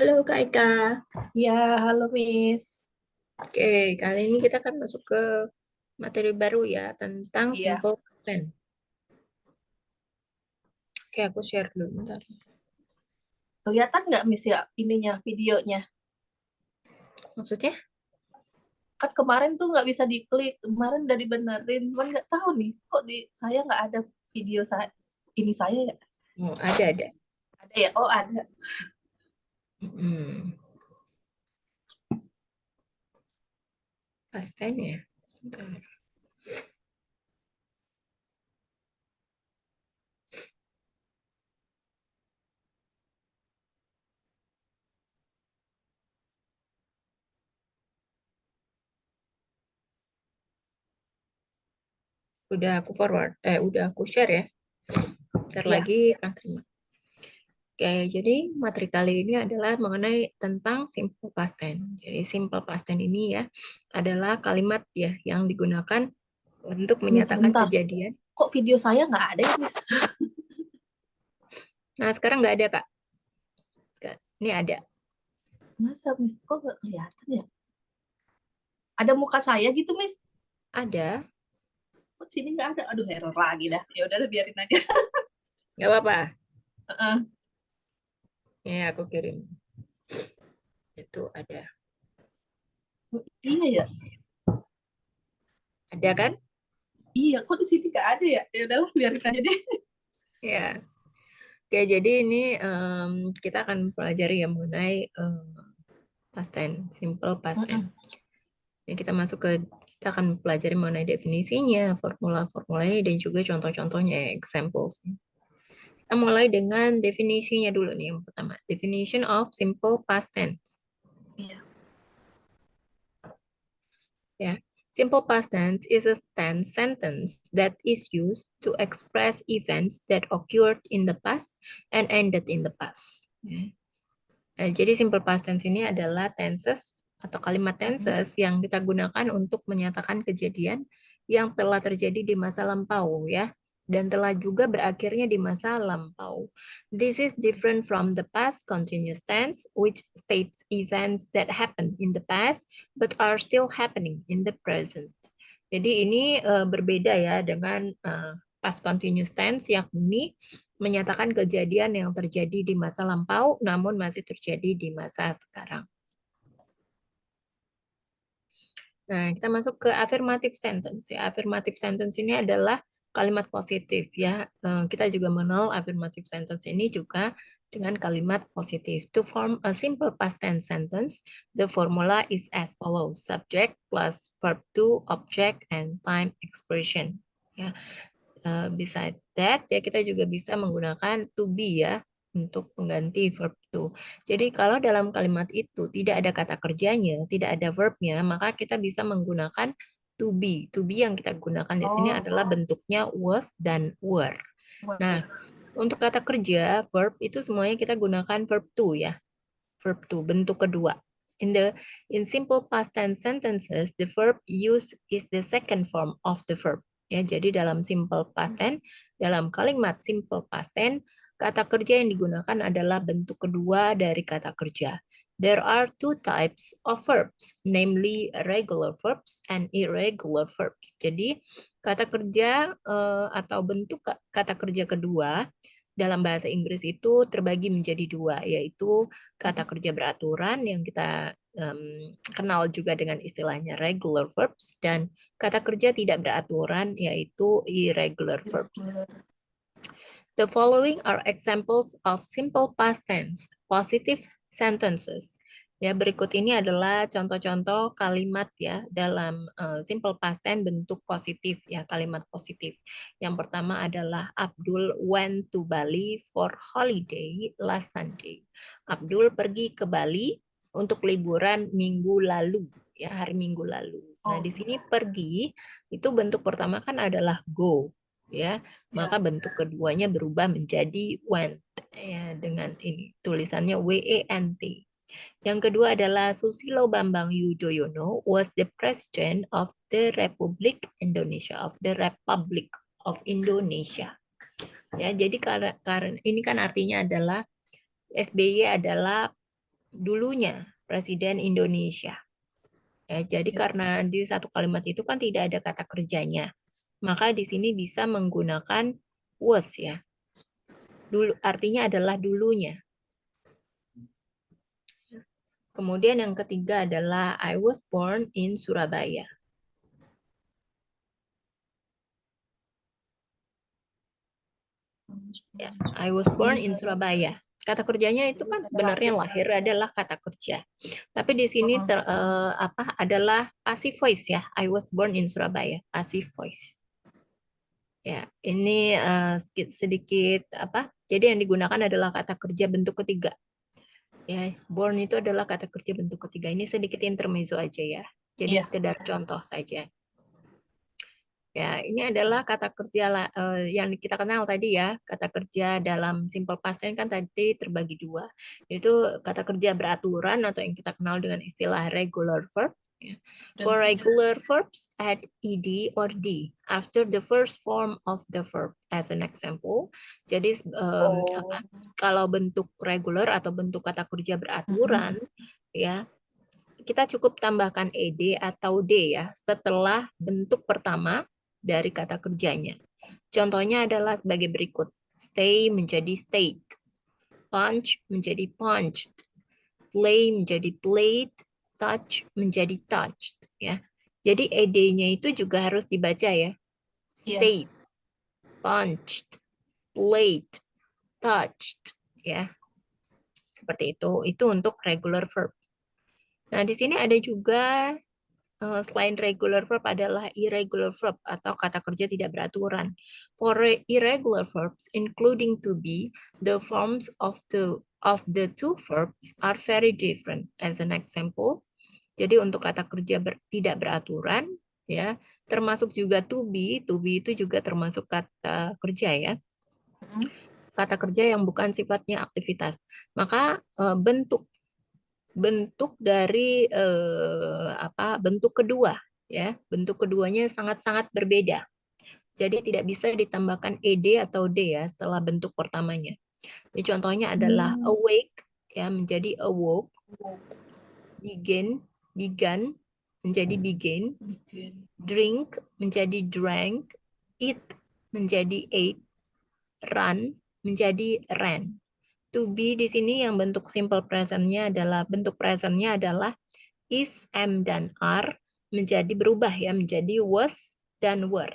Halo Kak Eka. Ya, halo Miss. Oke, kali ini kita akan masuk ke materi baru ya tentang Iya, simple past tense. Oke, aku share dulu bentar. kelihatan nggak Miss ya ininya, videonya? Maksudnya? Kan kemarin tuh nggak bisa diklik, kemarin udah dibenerin, cuman nggak tahu nih, kok di saya nggak ada video saya, ini saya ya? Oh, ada. Ada ya? Oh ada. Hmm, past tense ya. Sebentar. Udah aku forward, udah aku share ya. Bentar Ya, lagi akan terima. Oke, jadi materi kali ini adalah mengenai tentang simple past tense. Jadi simple past tense ini ya adalah kalimat ya yang digunakan untuk Miss menyatakan bentar. kejadian. Kok video saya nggak ada ya Miss? Nah, sekarang nggak ada Kak. Ini ada. Masa Miss kok nggak kelihatan ya? Ada muka saya gitu Miss? Ada. Kok sini nggak ada? Aduh error lagi dah. Ya udah biarin aja. Nggak apa-apa. Heeh. Ya, aku kirim. Itu ada. Iya ya. Ada kan? Iya, kok di sini nggak ada ya? Ya udahlah biarin aja deh. Ya. Oke, jadi ini kita akan pelajari ya mengenai past tense, simple past tense. Heeh. Ini kita masuk ke kita akan pelajari mengenai definisinya, formula-formulanya dan juga contoh-contohnya, examples. Kita mulai dengan definisinya dulu nih yang pertama. Definition of simple past tense. Iya. Ya. Simple past tense is a tense sentence that is used to express events that occurred in the past and ended in the past. Ya. Jadi simple past tense ini adalah tenses atau kalimat Heeh. tenses yang kita gunakan untuk menyatakan kejadian yang telah terjadi di masa lampau ya dan telah juga berakhirnya di masa lampau. This is different from the past continuous tense which states events that happened in the past but are still happening in the present. Jadi ini berbeda ya dengan past continuous tense yakni menyatakan kejadian yang terjadi di masa lampau namun masih terjadi di masa sekarang. Nah, kita masuk ke affirmative sentence ya. Affirmative sentence ini adalah kalimat positif ya. Kita juga mengenal affirmative sentence ini juga dengan kalimat positif. To form a simple past tense sentence, the formula is as follows: subject plus verb to, object, and time expression. Ya, beside that ya kita juga bisa menggunakan to be ya untuk pengganti verb to. Jadi kalau dalam kalimat itu tidak ada kata kerjanya, tidak ada verbnya, maka kita bisa menggunakan to be. To be yang kita gunakan di sini Oh, adalah bentuknya was dan were. Nah, baik. untuk kata kerja, verb itu semuanya kita gunakan verb to ya. Verb to, bentuk kedua. In simple past tense sentences, the verb used is the second form of the verb. Ya, jadi dalam simple past tense, dalam kalimat simple past tense, kata kerja yang digunakan adalah bentuk kedua dari kata kerja. There are two types of verbs, namely regular verbs and irregular verbs. Jadi, kata kerja atau bentuk kata kerja kedua dalam bahasa Inggris itu terbagi menjadi dua, yaitu kata kerja beraturan yang kita kenal juga dengan istilahnya regular verbs dan kata kerja tidak beraturan yaitu irregular verbs. The following are examples of simple past tense positive sentences. Ya, berikut ini adalah contoh-contoh kalimat ya dalam simple past tense bentuk positif ya, kalimat positif. Yang pertama adalah Abdul went to Bali for holiday last Sunday. Abdul pergi ke Bali untuk liburan minggu lalu ya, hari Minggu lalu. Nah, Oh, di sini pergi itu bentuk pertama kan adalah go ya, maka ya. bentuk keduanya berubah menjadi went ya dengan ini tulisannya WENT. Yang kedua adalah Susilo Bambang Yudhoyono was the president of the Republik Indonesia Ya, jadi karena ini kan artinya adalah SBY adalah dulunya Presiden Indonesia. Ya, jadi karena di satu kalimat itu kan tidak ada kata kerjanya, maka di sini bisa menggunakan was ya. Dulu artinya adalah dulunya. Kemudian yang ketiga adalah I was born in Surabaya. Ya, I was born in Surabaya. Kata kerjanya itu kan sebenarnya lahir adalah kata kerja. Tapi di sini adalah passive voice ya. I was born in Surabaya, passive voice. Ya, ini sedikit apa? Jadi yang digunakan adalah kata kerja bentuk ketiga. Ya, born itu adalah kata kerja bentuk ketiga. Ini sedikit intermezzo aja ya. Jadi sekedar contoh saja. Ya, ini adalah kata kerja yang kita kenal tadi ya. Kata kerja dalam simple past tense kan tadi terbagi dua. Itu kata kerja beraturan atau yang kita kenal dengan istilah regular verb. Ya. For regular verbs, add ed or d after the first form of the verb. As an example, jadi kalau bentuk regular atau bentuk kata kerja beraturan, ya kita cukup tambahkan ed atau d ya setelah bentuk pertama dari kata kerjanya. Contohnya adalah sebagai berikut. Stay menjadi stayed. Punch menjadi punched. Play menjadi played. Touch menjadi touched. Ya. Jadi ed-nya itu juga harus dibaca ya. Stayed, punched, played, touched. Ya. Seperti itu. Itu untuk regular verb. Nah, di sini ada juga selain regular verb adalah irregular verb atau kata kerja tidak beraturan. For irregular verbs, including to be, the forms of the two verbs are very different. As an example, jadi untuk kata kerja tidak beraturan, ya, termasuk juga to be itu juga termasuk kata kerja ya. Kata kerja yang bukan sifatnya aktivitas. Maka bentuk dari bentuk kedua ya, bentuk keduanya sangat-sangat berbeda. Jadi tidak bisa ditambahkan ed atau d ya setelah bentuk pertamanya. Jadi contohnya adalah awake ya menjadi awoke, began menjadi began, drink menjadi drank, eat menjadi ate, run menjadi ran. To be di sini yang bentuk simple present-nya adalah is, am, dan are menjadi berubah ya menjadi was dan were.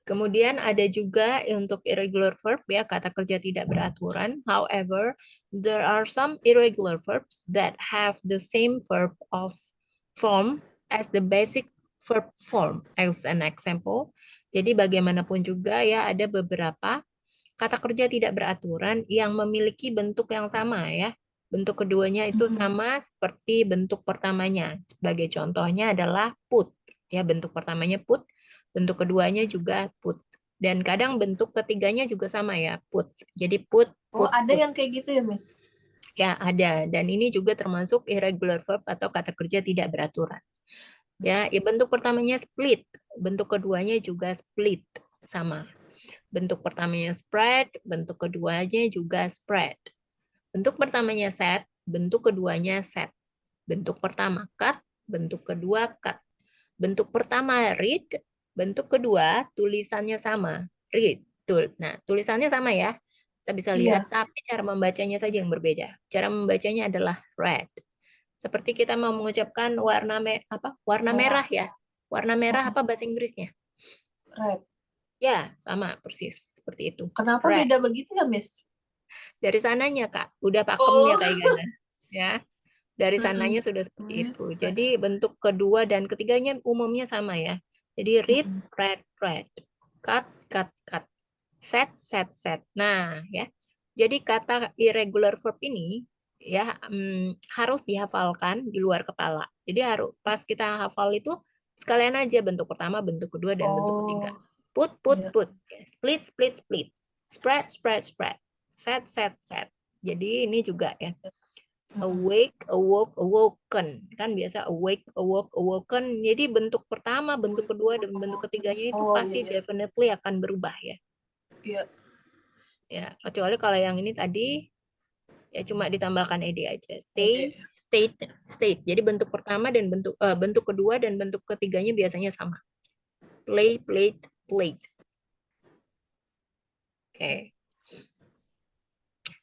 Kemudian ada juga untuk irregular verb ya kata kerja tidak beraturan. However, there are some irregular verbs that have the same verb of form as the basic verb form. As an example, jadi bagaimanapun juga ya ada beberapa kata kerja tidak beraturan yang memiliki bentuk yang sama ya. Bentuk keduanya itu sama seperti bentuk pertamanya. Sebagai contohnya adalah put. Ya, bentuk pertamanya put, bentuk keduanya juga put. Dan kadang bentuk ketiganya juga sama ya, put. Jadi put, Oh, ada yang kayak gitu ya, Miss? Ya, ada. Dan ini juga termasuk irregular verb atau kata kerja tidak beraturan. Ya, bentuk pertamanya split, bentuk keduanya juga split, sama. Bentuk pertamanya spread, bentuk keduanya juga spread. Bentuk pertamanya set, bentuk keduanya set. Bentuk pertama cut, bentuk kedua cut. Bentuk pertama read, bentuk kedua tulisannya sama, read. Nah, tulisannya sama ya. Kita bisa lihat, tapi cara membacanya saja yang berbeda. Cara membacanya adalah read. Seperti kita mau mengucapkan warna merah ya. Warna merah apa bahasa Inggrisnya? Red. Ya, sama persis seperti itu. Kenapa red. beda begitu ya, Miss? Dari sananya, Kak. Udah pakemnya kayak gimana? Ya. Dari sananya sudah seperti itu. Jadi bentuk kedua dan ketiganya umumnya sama ya. Jadi read, read, read. Cut, cut, cut. Set, set, set. Nah, ya. Jadi kata irregular verb ini ya harus dihafalkan di luar kepala. Jadi harus pas kita hafal itu sekalian aja bentuk pertama, bentuk kedua, dan bentuk ketiga. Put, put, put. Split, split, split. Spread, spread, spread. Set, set, set. Jadi ini juga ya. Awake, awoke, awoken. Kan biasa awake, awoke, awoken. Jadi bentuk pertama, bentuk kedua, dan bentuk ketiganya itu pasti definitely akan berubah ya. Iya. Ya, kecuali kalau yang ini tadi ya cuma ditambahkan ed aja. Stay, state, state. Jadi bentuk pertama dan bentuk kedua dan bentuk ketiganya biasanya sama. Play, played, played. Oke.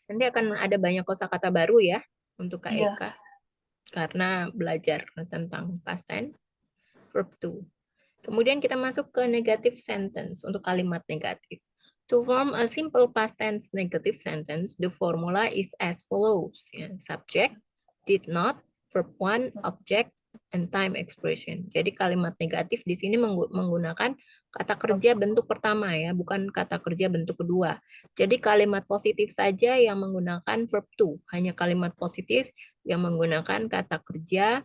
Nanti akan ada banyak kosakata baru ya untuk Kak Iya. Eka karena belajar tentang past tense, verb to. Kemudian kita masuk ke negative sentence untuk kalimat negatif. To form a simple past tense negative sentence, the formula is as follows. Ya. Subject, did not, verb one, object, and time expression. Jadi kalimat negatif di sini menggunakan kata kerja bentuk pertama ya, bukan kata kerja bentuk kedua. Jadi kalimat positif saja yang menggunakan verb to, hanya kalimat positif yang menggunakan kata kerja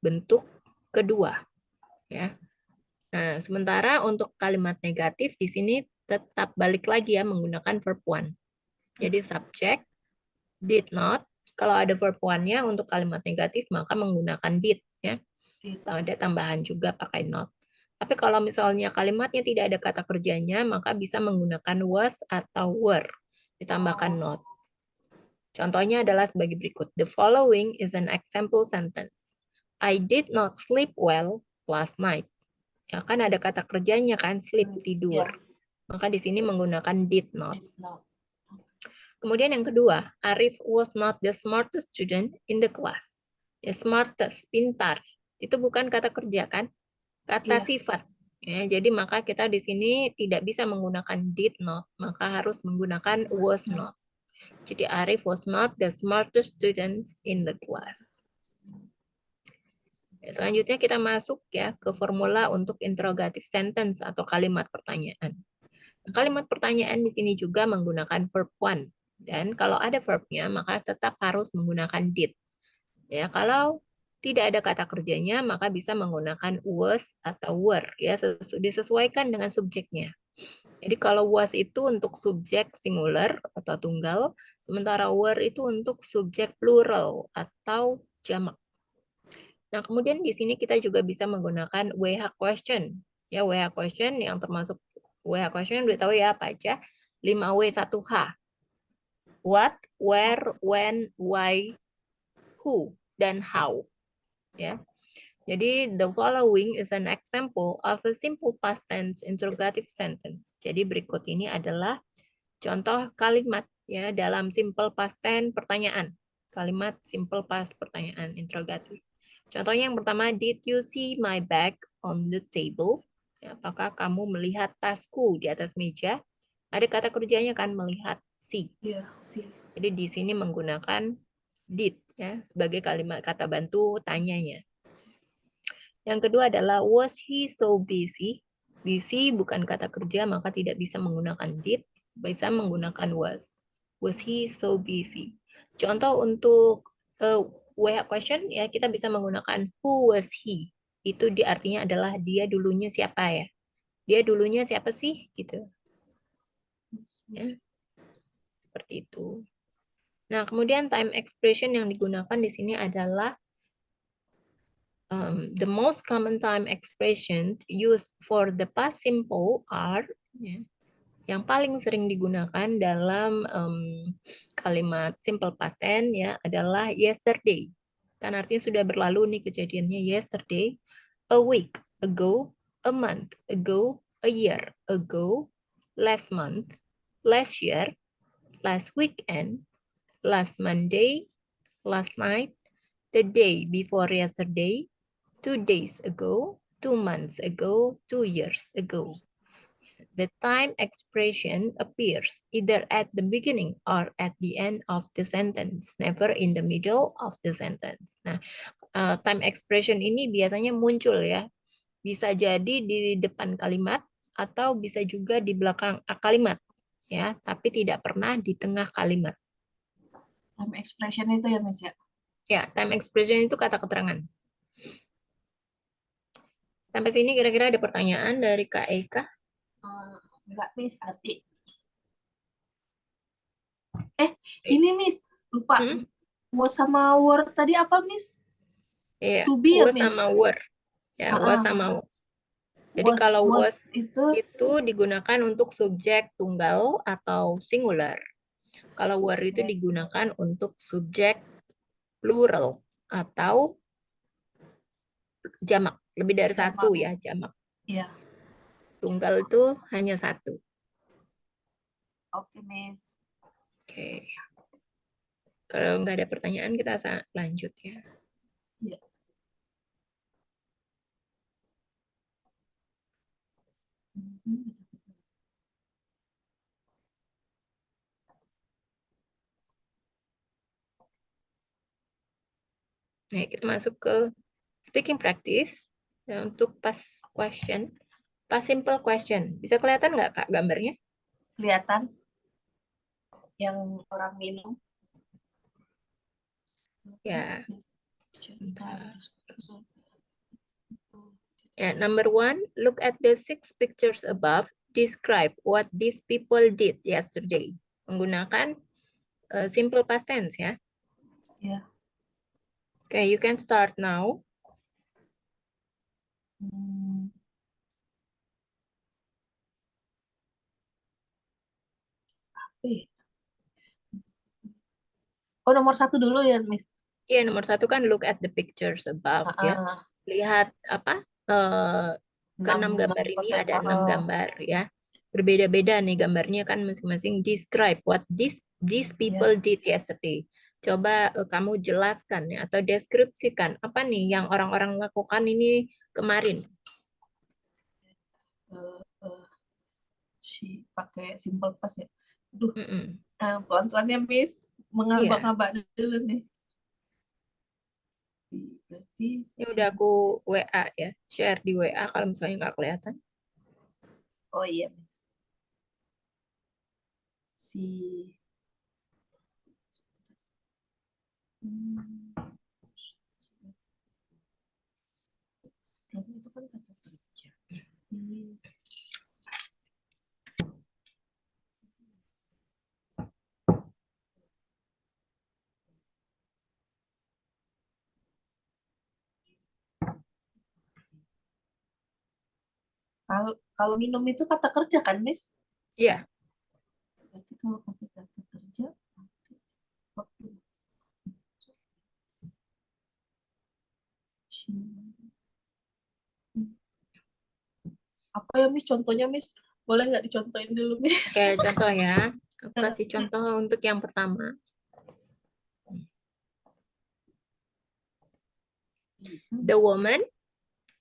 bentuk kedua. Ya. Nah, sementara untuk kalimat negatif di sini tetap balik lagi ya menggunakan verb one. Jadi subject, did not. Kalau ada verb one-nya untuk kalimat negatif maka menggunakan did ya. Ada tambahan juga pakai not. Tapi kalau misalnya kalimatnya tidak ada kata kerjanya maka bisa menggunakan was atau were ditambahkan not. Contohnya adalah sebagai berikut. The following is an example sentence. I did not sleep well last night. Ya kan ada kata kerjanya kan, sleep, tidur. Maka di sini menggunakan did not. Kemudian yang kedua, Arif was not the smartest student in the class. Ya, smartest, pintar. Itu bukan kata kerja kan? Kata sifat. Ya, jadi maka kita di sini tidak bisa menggunakan did not, maka harus menggunakan was not. Jadi Arif was not the smartest student in the class. Selanjutnya kita masuk ya ke formula untuk interrogative sentence atau kalimat pertanyaan. Kalimat pertanyaan di sini juga menggunakan verb one. Dan kalau ada verbnya, maka tetap harus menggunakan did. Ya, kalau tidak ada kata kerjanya, maka bisa menggunakan was atau were. Ya, disesuaikan dengan subjeknya. Jadi kalau was itu untuk subjek singular atau tunggal, sementara were itu untuk subjek plural atau jamak. Nah, kemudian di sini kita juga bisa menggunakan WH question. Ya, WH question yang termasuk WH question udah tahu ya apa aja. 5W 1H. What, where, when, why, who, dan how. Ya. Jadi the following is an example of a simple past tense interrogative sentence. Jadi berikut ini adalah contoh kalimat ya dalam simple past tense pertanyaan. Kalimat simple past pertanyaan interrogatif. Contohnya yang pertama, did you see my bag on the table? Ya, apakah kamu melihat tasku di atas meja? Ada kata kerjanya kan melihat, see. See. Jadi di sini menggunakan did ya sebagai kalimat kata bantu tanyanya. Yang kedua adalah was he so busy? Busy bukan kata kerja maka tidak bisa menggunakan did, bisa menggunakan was. Was he so busy? Contoh untuk WH question ya kita bisa menggunakan who was he. Itu artinya adalah dia dulunya siapa ya. Dia dulunya siapa sih gitu. Ya. Seperti itu. Nah, kemudian time expression yang digunakan di sini adalah the most common time expression used for the past simple are ya, yang paling sering digunakan dalam kalimat simple past tense ya adalah yesterday. Kan artinya sudah berlalu nih kejadiannya yesterday, a week ago, a month ago, a year ago, last month, last year, last weekend, last Monday, last night, the day before yesterday, 2 days ago, 2 months ago, 2 years ago. The time expression appears either at the beginning or at the end of the sentence, never in the middle of the sentence. Nah, time expression ini biasanya muncul ya. Bisa jadi di depan kalimat atau bisa juga di belakang kalimat ya, tapi tidak pernah di tengah kalimat. Time expression itu ya, Miss ya? Ya, time expression itu kata keterangan. Sampai sini kira-kira ada pertanyaan dari Kak Eka? Enggak, Miss, arti. Ini Miss, lupa. Was sama word tadi apa, Miss? Iya, To be ya, was Miss? sama were. Ya, was sama were. Jadi kalau was itu itu digunakan untuk subjek tunggal atau singular. Kalau were itu Oke. digunakan untuk subjek plural atau jamak. Lebih dari satu jamak. ya jamak. Iya. Tunggal itu hanya satu. Oke, Miss. Oke. Kalau nggak ada pertanyaan kita lanjut ya. Iya. Nah, kita masuk ke speaking practice. Nah, untuk past question, past simple question. Bisa kelihatan nggak Kak gambarnya? Kelihatan yang orang minum. Ya. Bentar. Yeah, number 1, look at the 6 pictures above. Describe what these people did yesterday. Menggunakan simple past tense ya. Ya. Okay, you can start now. Oh, nomor 1 dulu ya, Miss. Iya, nomor 1 kan look at the pictures above ya. Lihat apa? Keenam gambar ini ada 6 gambar ya. Berbeda-beda nih gambarnya kan masing-masing. Describe what these people did yesterday. Coba kamu jelaskan ya atau deskripsikan apa nih yang orang-orang lakukan ini kemarin. Pakai simple past ya. Aduh, Mm-mm. pelan-pelan ya, Miss. Mengabak-ngabak dulu nih. Berarti Ini udah aku WA ya. Share di WA kalau misalnya nggak kelihatan. oh iya, Miss. Itu kan kata kerja. Kalau minum itu kata kerja kan, Miss? Iya. Berarti kalau pakai kata kerja, apa ya, Miss? Contohnya, Miss? Boleh nggak dicontohin dulu, Miss? Oke, contoh ya. Aku kasih contoh untuk yang pertama. The woman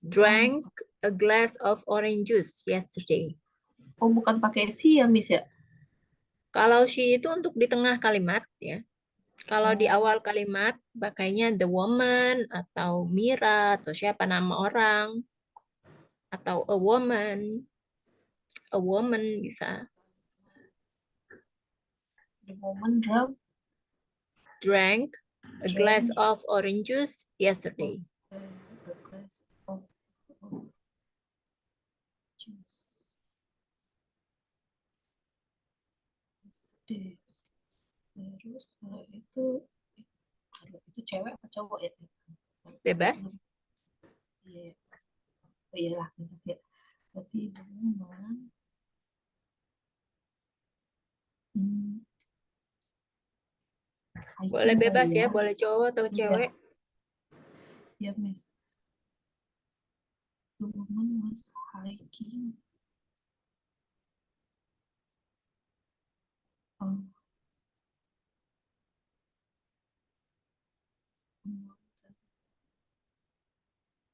drank a glass of orange juice yesterday. Oh, bukan pakai si ya, Miss ya? Kalau she itu untuk di tengah kalimat ya. Kalau di awal kalimat pakainya the woman atau Mira atau siapa nama orang atau a woman. A woman bisa. The woman Drank a glass of orange juice yesterday. a glass of juice yesterday. Terus kalau itu cewek apa cowok ya? Bebas. Iya. Oh iyalah, bebas ya. Berarti the woman. Boleh bebas ya, ya, boleh cowok atau cewek. Ya, Miss. The woman was hiking.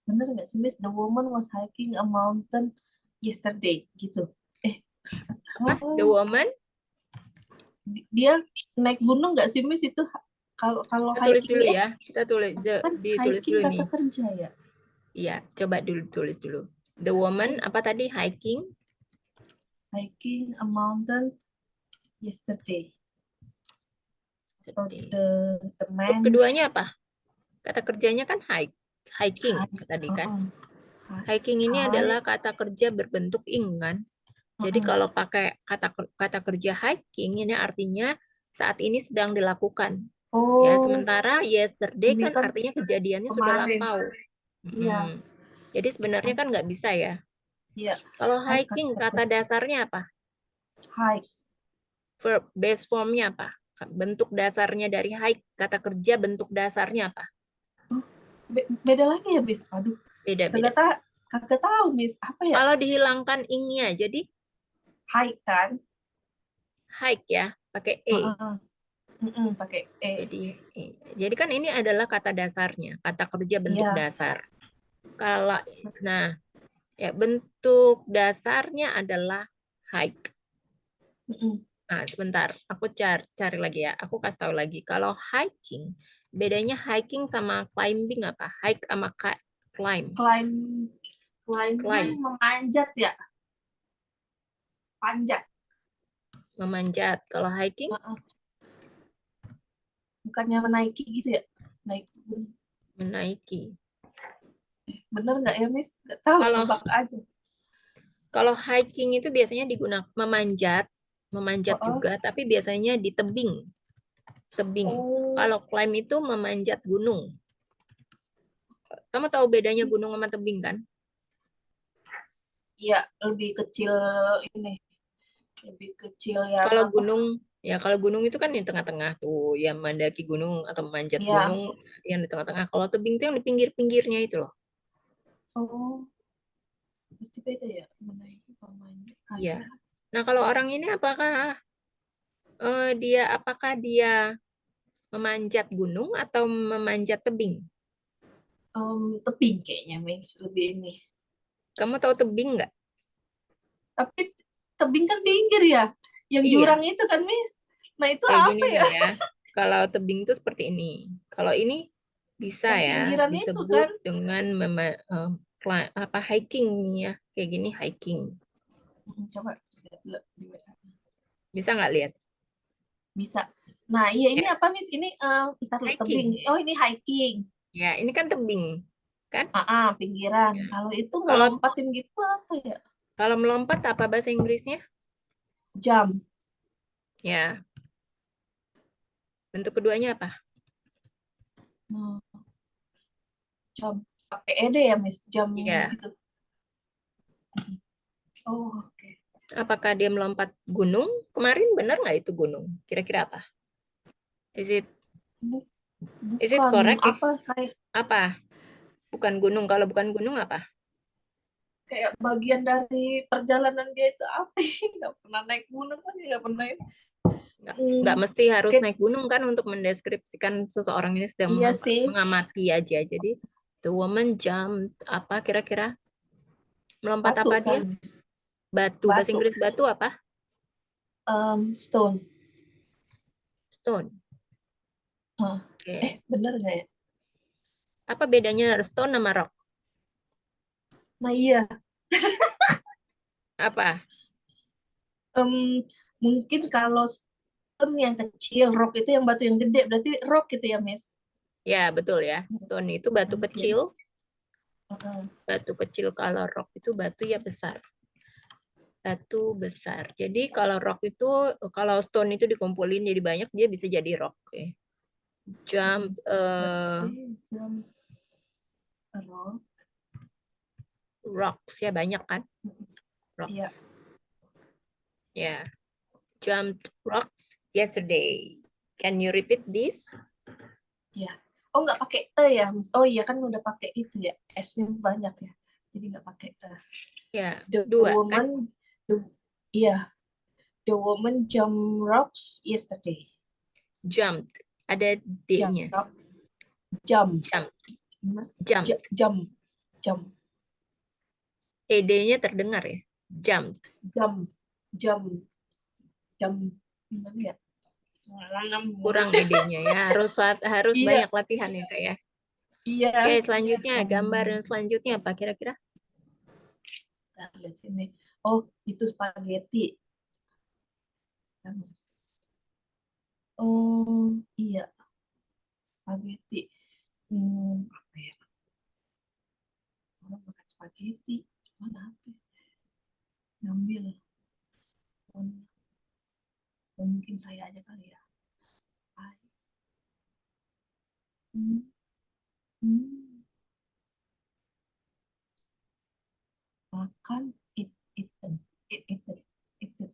Bener nggak sih, Miss? The woman was hiking a mountain yesterday, gitu. The woman? Dia naik gunung nggak sih, Miss? Itu kalau kita tulis dulu ya. Kita kan ditulis hiking dulu kata nih. kerja ya. Iya, coba tulis dulu. The woman apa tadi? Hiking a mountain yesterday. The man. Keduanya apa? Kata kerjanya kan hiking tadi kan. Hiking ini adalah kata kerja berbentuk ing kan. Jadi kalau pakai kata kerja hiking ini artinya saat ini sedang dilakukan. Ya, sementara yesterday kan artinya kejadiannya sudah lampau. Iya. Jadi sebenarnya kan nggak bisa ya. Iya. Kalau Hike hiking, kata kata dasarnya apa? hike. Verb base formnya apa? Bentuk dasarnya dari hike, kata kerja bentuk dasarnya apa? Beda lagi ya, Miss. Aduh, Beda-beda. kagak tahu, Miss. Apa ya? Kalau dihilangkan ingnya, jadi Hike kan? hike ya, pakai e. Heeh. Pakai e. Jadi kan ini adalah kata dasarnya, kata kerja bentuk Iya. dasar. Kalau nah, ya bentuk dasarnya adalah hike. Mm-mm. Nah, sebentar, aku cari lagi ya. Aku kasih tahu lagi. Kalau hiking, bedanya hiking sama climbing apa? Hike sama climb. Climbing Climb, memanjat ya, panjat. memanjat. Kalau hiking, Heeh. Bukannya menaiki gitu ya? Naik. menaiki. Bener nggak ya, Miss? Nggak tahu, Kalau nebak aja. kalau hiking itu biasanya digunakan memanjat, memanjat Heeh. juga, tapi biasanya di tebing, tebing. Oh, Kalau climb itu memanjat gunung. Kamu tahu bedanya gunung sama tebing kan? iya, lebih kecil ini, lebih kecil yang Kalau apa? gunung, ya kalau gunung itu kan di tengah-tengah tuh, yang mendaki gunung atau memanjat Iya. gunung yang di tengah-tengah. Kalau tebing itu yang di pinggir-pinggirnya itu loh. Oh, itu beda ya, menaiki memanjat. Iya. Ada. Nah, kalau orang ini apakah dia memanjat gunung atau memanjat tebing? Tebing kayaknya, Miss, lebih ini. Kamu tahu tebing nggak? Tapi tebing kan pinggir ya, yang Iya, jurang itu kan, Miss. Nah, itu kayak gini apa nih ya? ya. Kalau tebing itu seperti ini. Kalau ini bisa Yang ya pinggiran itu disebut kan? dengan apa hiking nih ya. Kayak gini hiking. Coba lihat dulu di WA. Bisa nggak lihat? Bisa. Nah, iya Ya, ini apa, Miss? Ini ntar dulu, tebing. hiking. Oh, ini hiking. Ya, ini kan tebing, kan? Pinggiran. Ya. Kalau itu Kalau ngelompatin gitu apa ya? kalau melompat apa bahasa Inggrisnya? Jam. Ya, bentuk keduanya apa? Hmm, jam. Pakai ed ya, Miss? Jam Ya, gitu. Oh, oke. apakah dia melompat gunung? Kemarin benar nggak itu gunung? Kira-kira apa? Is it Bu- is it Bukan correct? apa, kayak Apa? Bukan gunung. Kalau bukan gunung apa? kayak bagian dari perjalanan dia itu apa ya? Nggak pernah naik gunung kan, nggak pernah. Nggak mesti harus Mungkin naik gunung kan untuk mendeskripsikan seseorang ini sedang iya sih. mengamati aja. Jadi, the woman jumped apa kira-kira? Melompat Batu apa dia? kali, Miss. Batu. Bahasa Batu. Inggris batu apa? Stone. Stone. Hah. Oke. Bener nggak ya? Apa bedanya stone sama rock? Nah, iya. Apa? Em, Mungkin kalau stone yang kecil, rock itu yang batu yang gede, berarti rock gitu ya, Miss? Ya, betul ya. Stone itu batu Mungkin. kecil. Heeh. Batu kecil, kalau rock itu batu ya besar. Batu besar. Jadi kalau rock itu, kalau stone itu dikumpulin jadi banyak, dia bisa jadi rock. Oke. Jump, Berarti jam rock. rocks ya banyak kan? Iya, Rocks. Ya. Jumped rocks yesterday. Can you repeat this? iya. Oh, nggak pakai e ya, Miss? Oh iya kan udah pakai itu ya, S-nya banyak ya, jadi nggak pakai e. Ya, The dua kan? woman, the, iya, the woman jump rocks yesterday. Jumped. Ada Jump, D-nya. jump, Jumped. Jumped. jump, jump, ED-nya terdengar ya. Jumped. jump, jump, jump. Gimana ya? Kurang ED-nya ya. Harus Iya, banyak latihan ya kak ya. iya. Oke, selanjutnya gambar yang selanjutnya apa kira-kira? Nah, lihat sini. Oh, itu spaghetti. Oh, iya, spaghetti. Apa ya? Orang makan spaghetti. Mana apa? Ngambil. Oh, mungkin saya aja kali ya. Ay. Hmm, hmm. Makan. Eaten. Eaten.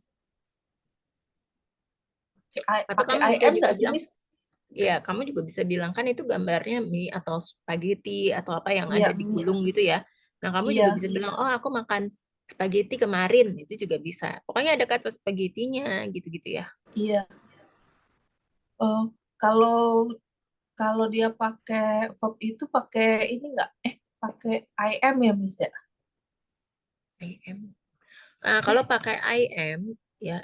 Atau Pakai kamu bisa IM juga nggak sih, bilang, Miss? ya kamu juga bisa bilang kan itu gambarnya mie atau spaghetti atau apa yang Iya, ada mie. digulung gitu ya. Nah, kamu juga Iya, bisa bilang, oh aku makan spaghetti kemarin, itu juga bisa. Pokoknya ada kata spaghettinya gitu-gitu ya. iya. Eh, kalau kalau dia pakai verb itu pakai ini nggak? Pakai IM ya, Miss ya? I am. Nah, kalau pakai I am, ya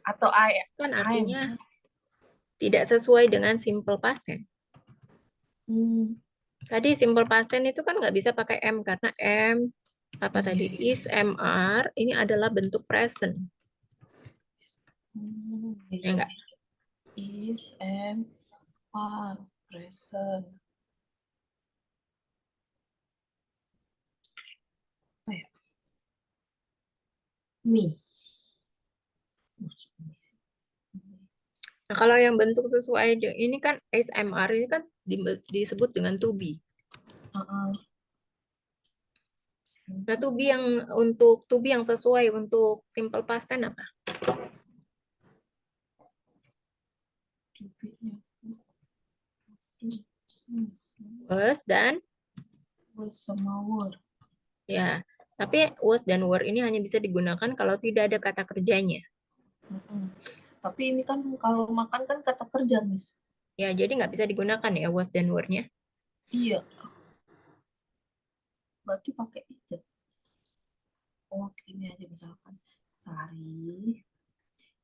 Atau kan IM? artinya tidak sesuai dengan simple past tense. Hmm, Tadi simple past tense itu kan nggak bisa pakai am karena am apa iya. tadi is mr ini adalah bentuk present. Ya Iya. enggak? Is and are present. Apa ya? Me. Nah, kalau yang bentuk sesuai ini kan SMR ini kan disebut dengan to be. Uh-uh. Nah, to be yang untuk to be yang sesuai untuk simple past tense apa? Was dan Was sama were. ya. Tapi was dan were ini hanya bisa digunakan kalau tidak ada kata kerjanya. Mm-mm. Tapi ini kan kalau makan kan kata kerja, Miss. Ya, jadi nggak bisa digunakan ya was dan were-nya. Iya, berarti pakai itu. Oh, ini aja misalkan. Sari,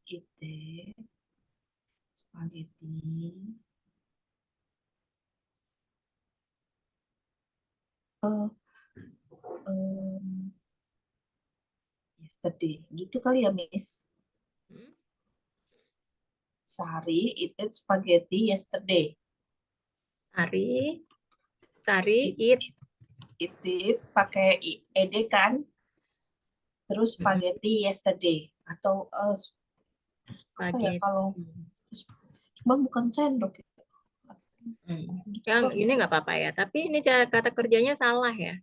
ite, spaghetti, eh em, yesterday. Gitu kali ya, Miss. Hmm. Sari, ate spaghetti yesterday. Sari, Sari, It, eat, it pakai ed kan, terus mm, spaghetti yesterday. Atau apa ya spaghetti. kalau cuman bukan sendok ya. Hmm. Gitu Yang kali ini ya. nggak apa-apa ya, tapi ini kata kerjanya salah ya.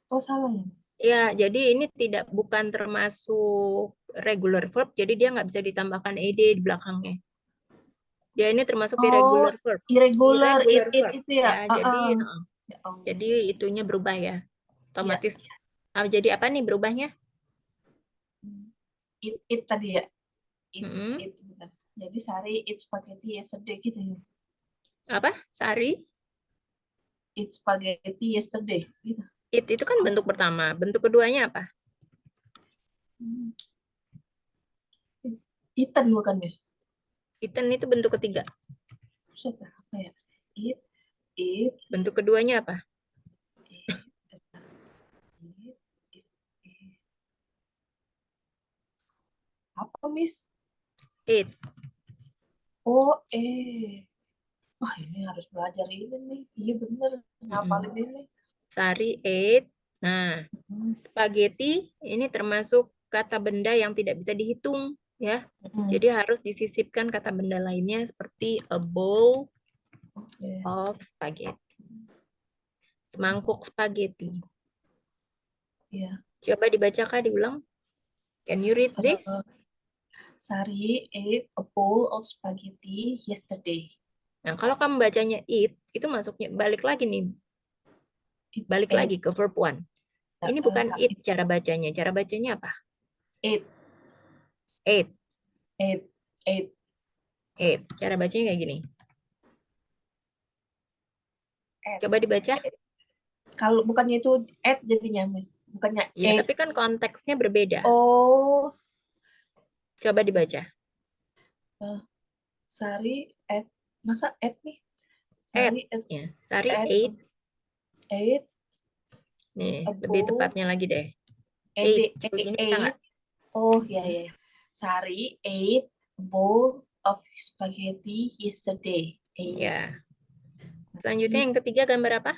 Oh, salah ya. Ya, jadi ini bukan termasuk regular verb, jadi dia nggak bisa ditambahkan ed di belakangnya. Dia ini termasuk Oh, irregular verb. irregular, Irregular it verb. itu ya. Ya, jadi Ya Allah. jadi itunya berubah ya. Iya, Otomatis. Jadi apa nih berubahnya? it tadi ya. It, Mm-mm. it. Benar. Jadi Sari, it spaghetti yesterday gitu ya. Apa? Sari. It spaghetti yesterday gitu. Itu kan bentuk pertama. Bentuk keduanya apa? Hmm. Eaten bukan, Miss? Eaten itu bentuk ketiga. Buset, apa ya? It, it, Bentuk keduanya apa? it, it, it. Apa, Miss? Eat. Oh, wah, ini harus belajar ini nih. Iya bener, ngapalin Mm-mm. ini. Sari, ate. Nah, Hmm. spaghetti ini termasuk kata benda yang tidak bisa dihitung ya. Hmm. Jadi harus disisipkan kata benda lainnya seperti a bowl Oke. of spaghetti. Semangkuk spaghetti. Iya. Coba dibaca Kak, diulang. Can you read Eh, this? Sari ate a bowl of spaghetti yesterday. Nah, kalau kamu bacanya eat, itu masuknya balik lagi nih. It Balik ate, lagi ke verb one. Ini bukan eat cara bacanya. Cara bacanya apa? ate, Eat. ate, ate. Eat. Cara bacanya kayak gini. Ate. Coba dibaca. Kalau bukannya itu ate jadinya, Miss. Bukannya Ya, ate. tapi kan konteksnya berbeda. Oh, Coba dibaca. eh, Sari ate. Masa ate nih? Eat. Sari ate, Ya, Sari ate, ate. ate Nih, a lebih bowl. tepatnya lagi deh. Ate, Eight. Begini bisa nggak? ate. Oh, ya, ya. Sari ate a bowl of spaghetti yesterday. Ate. Ya. Selanjutnya yang ketiga gambar apa?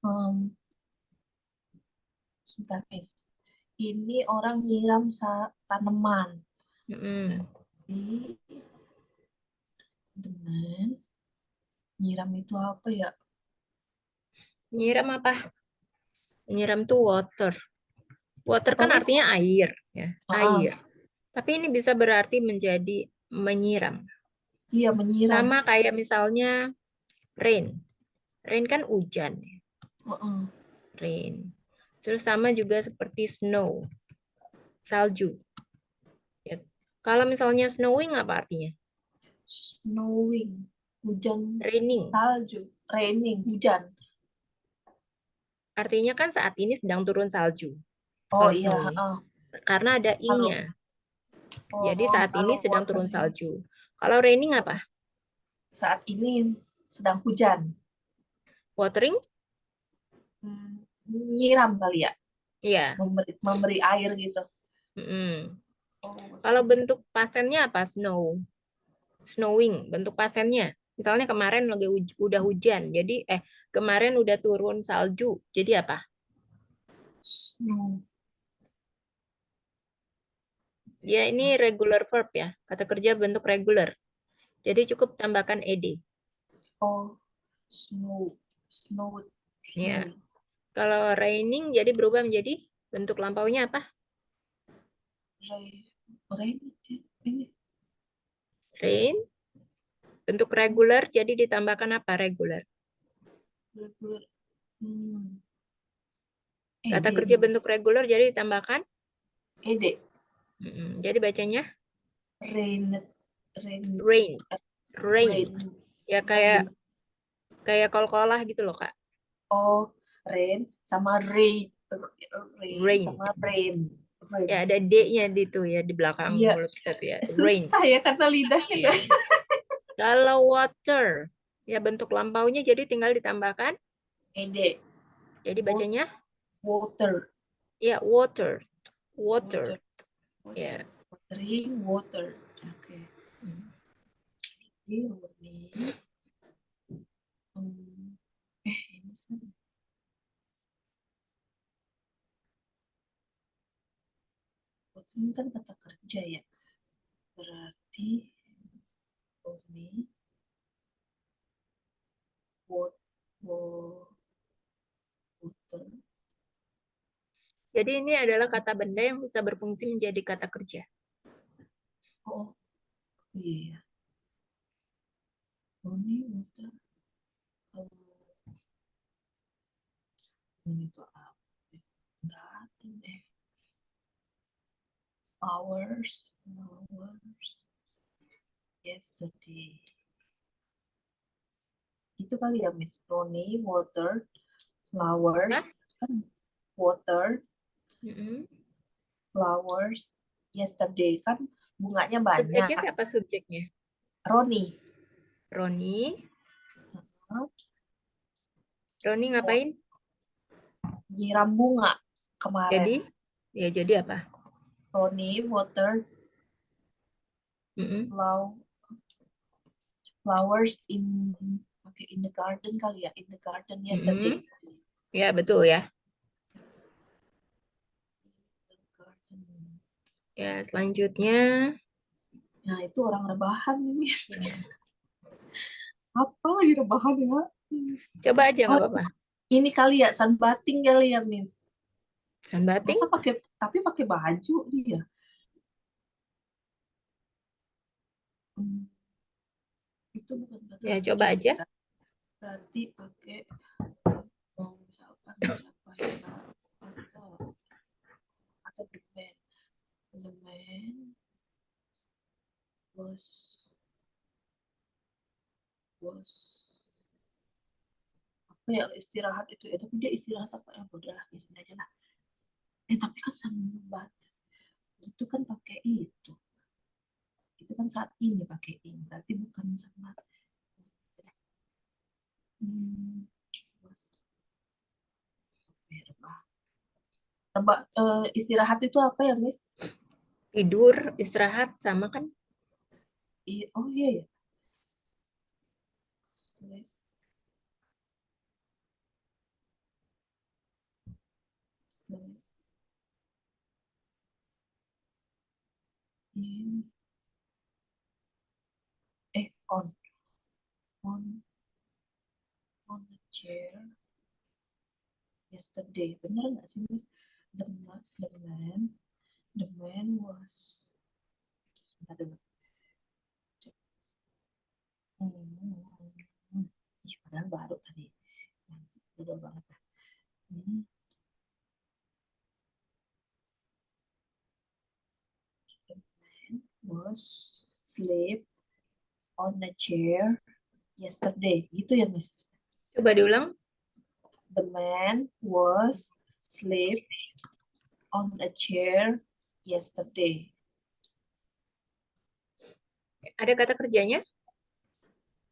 Um, Sebentar, Miss. Ini orang nyiram tanaman. Mm-mm. Jadi, teman, nyiram itu apa ya? Nyiram apa? Nyiram tuh water. Water Apa kan Miss? artinya air, ya, Ah, air. Tapi ini bisa berarti menjadi menyiram. iya menyiram. Sama kayak misalnya rain. Rain kan hujan, ya, Heeh. rain. Terus sama juga seperti snow, salju. Ya. Kalau misalnya snowing apa artinya? Snowing, hujan Raining. salju, raining, hujan. Artinya kan saat ini sedang turun salju. Oh Kalau iya, snowing. heeh. Karena ada Kalau ing-nya. Jadi saat ini kalau sedang turun watering salju. Kalau raining apa? saat ini sedang hujan. Watering? Hmm, nyiram kali ya, Iya. memberi air gitu. Mm-mm. Oh, Kalau watering. bentuk pasennya apa? Snow. Snowing. Bentuk pasennya. Misalnya kemarin lagi udah hujan. Jadi, kemarin udah turun salju. Jadi apa? Snow. Ya, ini regular verb ya. Kata kerja bentuk regular. Jadi cukup tambahkan ed. Oh, snow, snow, Ya. snowing. Kalau raining jadi berubah menjadi bentuk lampaunya apa? Rain, rain, ini Rain. Bentuk regular jadi ditambahkan apa? Regular. regular. Hmm. Kata Ede, kerja bentuk regular jadi ditambahkan. ede, Jadi bacanya rain, rain, rain. Rain. rain, Ya kayak rain. kayak kol-kolah gitu loh, Kak. Oh, rain sama rain, rain Rain. sama rain, rain. Ya ada D-nya di tuh ya di belakang Iya, mulut kita tuh ya. Rain. susah ya karena lidahnya Iya. kan. Kalau water, ya bentuk lampaunya jadi tinggal ditambahkan. Ede, Jadi wa- bacanya water, ya water. Water. water, water, Ya. watering, water. Oke, ini murni. Hmm. Ini kan watering kan kata kerja ya. Berarti murni, wat, water. Jadi ini adalah kata benda yang bisa berfungsi menjadi kata kerja. Oh, iya. Murni, water. Oh, ini tuh apa? Enggak ada deh. Hours, hours, yesterday. Itu kali ya, Miss. Roni, water, flowers, Apa? kan water, Mm-mm. flowers, yesterday kan bunganya banyak. Subjeknya siapa subjeknya? Roni, Roni. huh? Roni Wa- ngapain? nyiram bunga kemarin. Jadi, ya jadi apa? Roni, water, Mm-mm. flowers in the garden kali ya, in the garden yesterday. Mm-mm. Ya betul ya. Garden. Ya selanjutnya. Nah, itu orang rebahan nih, Miss. Ya. Apa lagi rebahan ya? Coba aja Oh, nggak apa-apa. ini kali ya sunbathing kali ya, Miss. Sunbathing? Masa pakai tapi pakai baju dia. Hmm, itu bukan kata Ya kerja coba aja. kita. Berarti pakai misalkan siapa ya atau the man was apa ya istirahat itu ya tapi dia istirahat apa ya udah lah biarin aja lah tapi kan sambat itu kan pakai itu kan saat ini pakai ini berarti bukan sambat. Hmm, was istirahat itu apa ya, Miss? Tidur, istirahat sama kan? Oh iya ya. Sleep, sleep in, on, on, on a chair yesterday. Bener nggak sih, Miss? The man was. Sebentar dulu. Ih, padahal baru tadi. Udah banget lah. The man was sleep on a chair yesterday. Gitu ya, Miss? Coba diulang. The man was sleep on a chair yesterday. Ada kata kerjanya?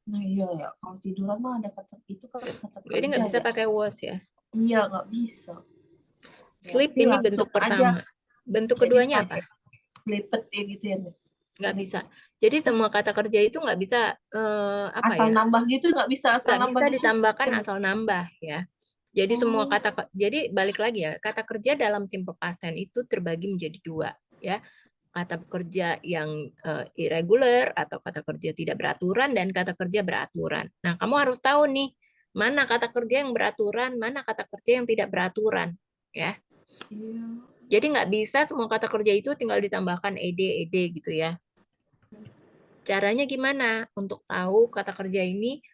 Nah iya ya, kalau tiduran mah ada kata itu kan kata Jadi nggak kerja bisa ya. pakai was ya. Iya nggak bisa. Sleep Berarti ini langsung bentuk aja. pertama. Bentuk Jadi keduanya apa? pakai lipet ya gitu ya, Miss. Nggak Sleep. bisa. Jadi semua kata kerja itu nggak bisa apa Asal ya? nambah gitu nggak bisa asal Nggak nambah bisa gitu ditambahkan ya, Miss. asal nambah ya. Jadi semua Oh, jadi balik lagi ya, kata kerja dalam simple past tense itu terbagi menjadi dua ya. Kata kerja yang irregular atau kata kerja tidak beraturan dan kata kerja beraturan. Nah, kamu harus tahu nih, mana kata kerja yang beraturan, mana kata kerja yang tidak beraturan ya. iya. Jadi nggak bisa semua kata kerja itu tinggal ditambahkan ed gitu ya. Caranya gimana untuk tahu kata kerja ini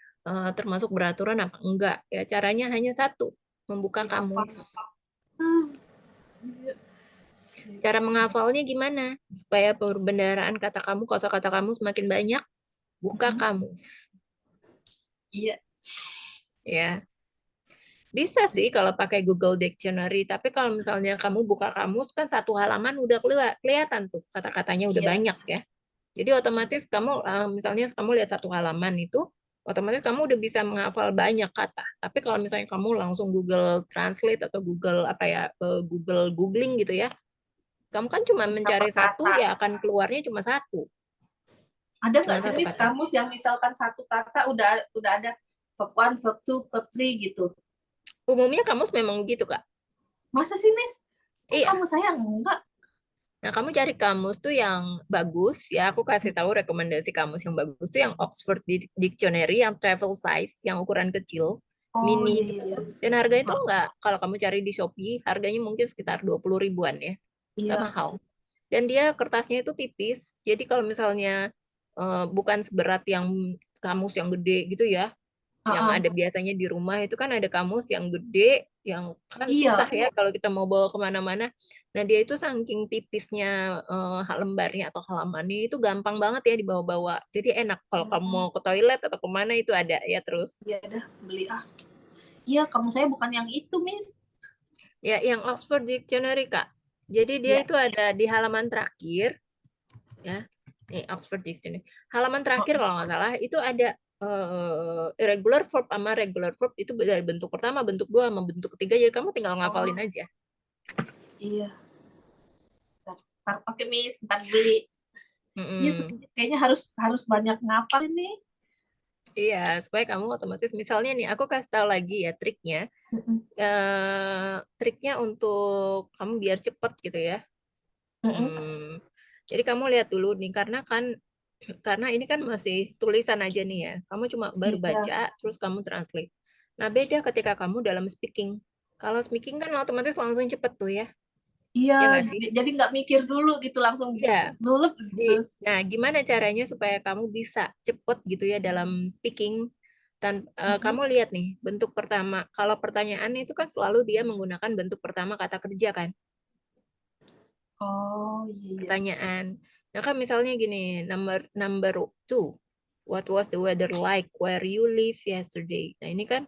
termasuk beraturan apa enggak? Ya, caranya hanya satu, membuka Iya, apa? kamus. Iya. Sleep. Cara menghafalnya gimana? Supaya perbendaharaan kata kamu, kosakata kamu semakin banyak, buka kamus. Iya. Ya, bisa sih kalau pakai Google Dictionary, tapi kalau misalnya kamu buka kamus kan satu halaman udah kelihatan tuh kata-katanya udah Iya. banyak ya. Jadi otomatis kamu misalnya kamu lihat satu halaman itu otomatis kamu udah bisa menghafal banyak kata. Tapi kalau misalnya kamu langsung Google Translate atau Google apa ya Google Googling gitu ya, kamu kan cuma Bisa per mencari satu kata. ya akan keluarnya cuma satu, Ada nggak cuma sih, satu Miss, kata. kamus yang misalkan satu kata udah ada verb one, verb two, verb three gitu? Umumnya kamus memang gitu Kak. Masa sih, Miss? Kok Iya. kamu saya enggak? Nah, kamu cari kamus tuh yang bagus ya. Aku kasih tahu rekomendasi kamus yang bagus tuh yang Oxford Dictionary yang travel size, yang ukuran kecil, Oh mini iya gitu. iya iya. Dan harganya tuh Hah, nggak, kalau kamu cari di Shopee, harganya mungkin sekitar 20 ribuan ya. Nggak iya. mahal. Dan dia kertasnya itu tipis. Jadi kalau misalnya bukan seberat yang kamus yang gede gitu ya, yang Ah, ada ah. biasanya di rumah itu kan ada kamus yang gede, yang kan susah Iya. ya kalau kita mau bawa kemana-mana. Nah dia itu saking tipisnya lembarnya atau halamannya itu gampang banget ya dibawa-bawa. Jadi enak kalau kamu Oh, mau ke toilet atau kemana itu ada ya terus. iya dah beli ah. Iya, kamu saya bukan yang itu, Miss. Ya yang Oxford Dictionary Kak. Jadi dia Iya. itu ada di halaman terakhir ya. Nih Oxford Dictionary. Halaman Oh, terakhir kalau nggak salah itu ada irregular verb sama regular verb itu dari bentuk pertama, bentuk dua, sama bentuk ketiga. Jadi kamu tinggal ngafalin oh, aja. iya. Ntar, oke, Miss, ntar beli. Iya, Mm-mm. kayaknya harus harus banyak ngapal ini. Iya, supaya kamu otomatis misalnya nih, aku kasih tahu lagi ya triknya. Triknya untuk kamu biar cepet gitu ya. Hmm, jadi kamu lihat dulu nih, karena ini kan masih tulisan aja nih ya. Kamu cuma baru Iya. baca, terus kamu translate. Nah, beda ketika kamu dalam speaking. Kalau speaking kan otomatis langsung cepet tuh ya. Iya, Ya nggak sih? jadi nggak mikir dulu gitu langsung Iya. nulep Di, gitu. nah, gimana caranya supaya kamu bisa cepet gitu ya dalam speaking? Kamu lihat nih, bentuk pertama. Kalau pertanyaan itu kan selalu dia menggunakan bentuk pertama kata kerja kan? Oh iya iya. Pertanyaan. Nah kan misalnya gini, number number two. What was the weather like where you live yesterday? Nah ini kan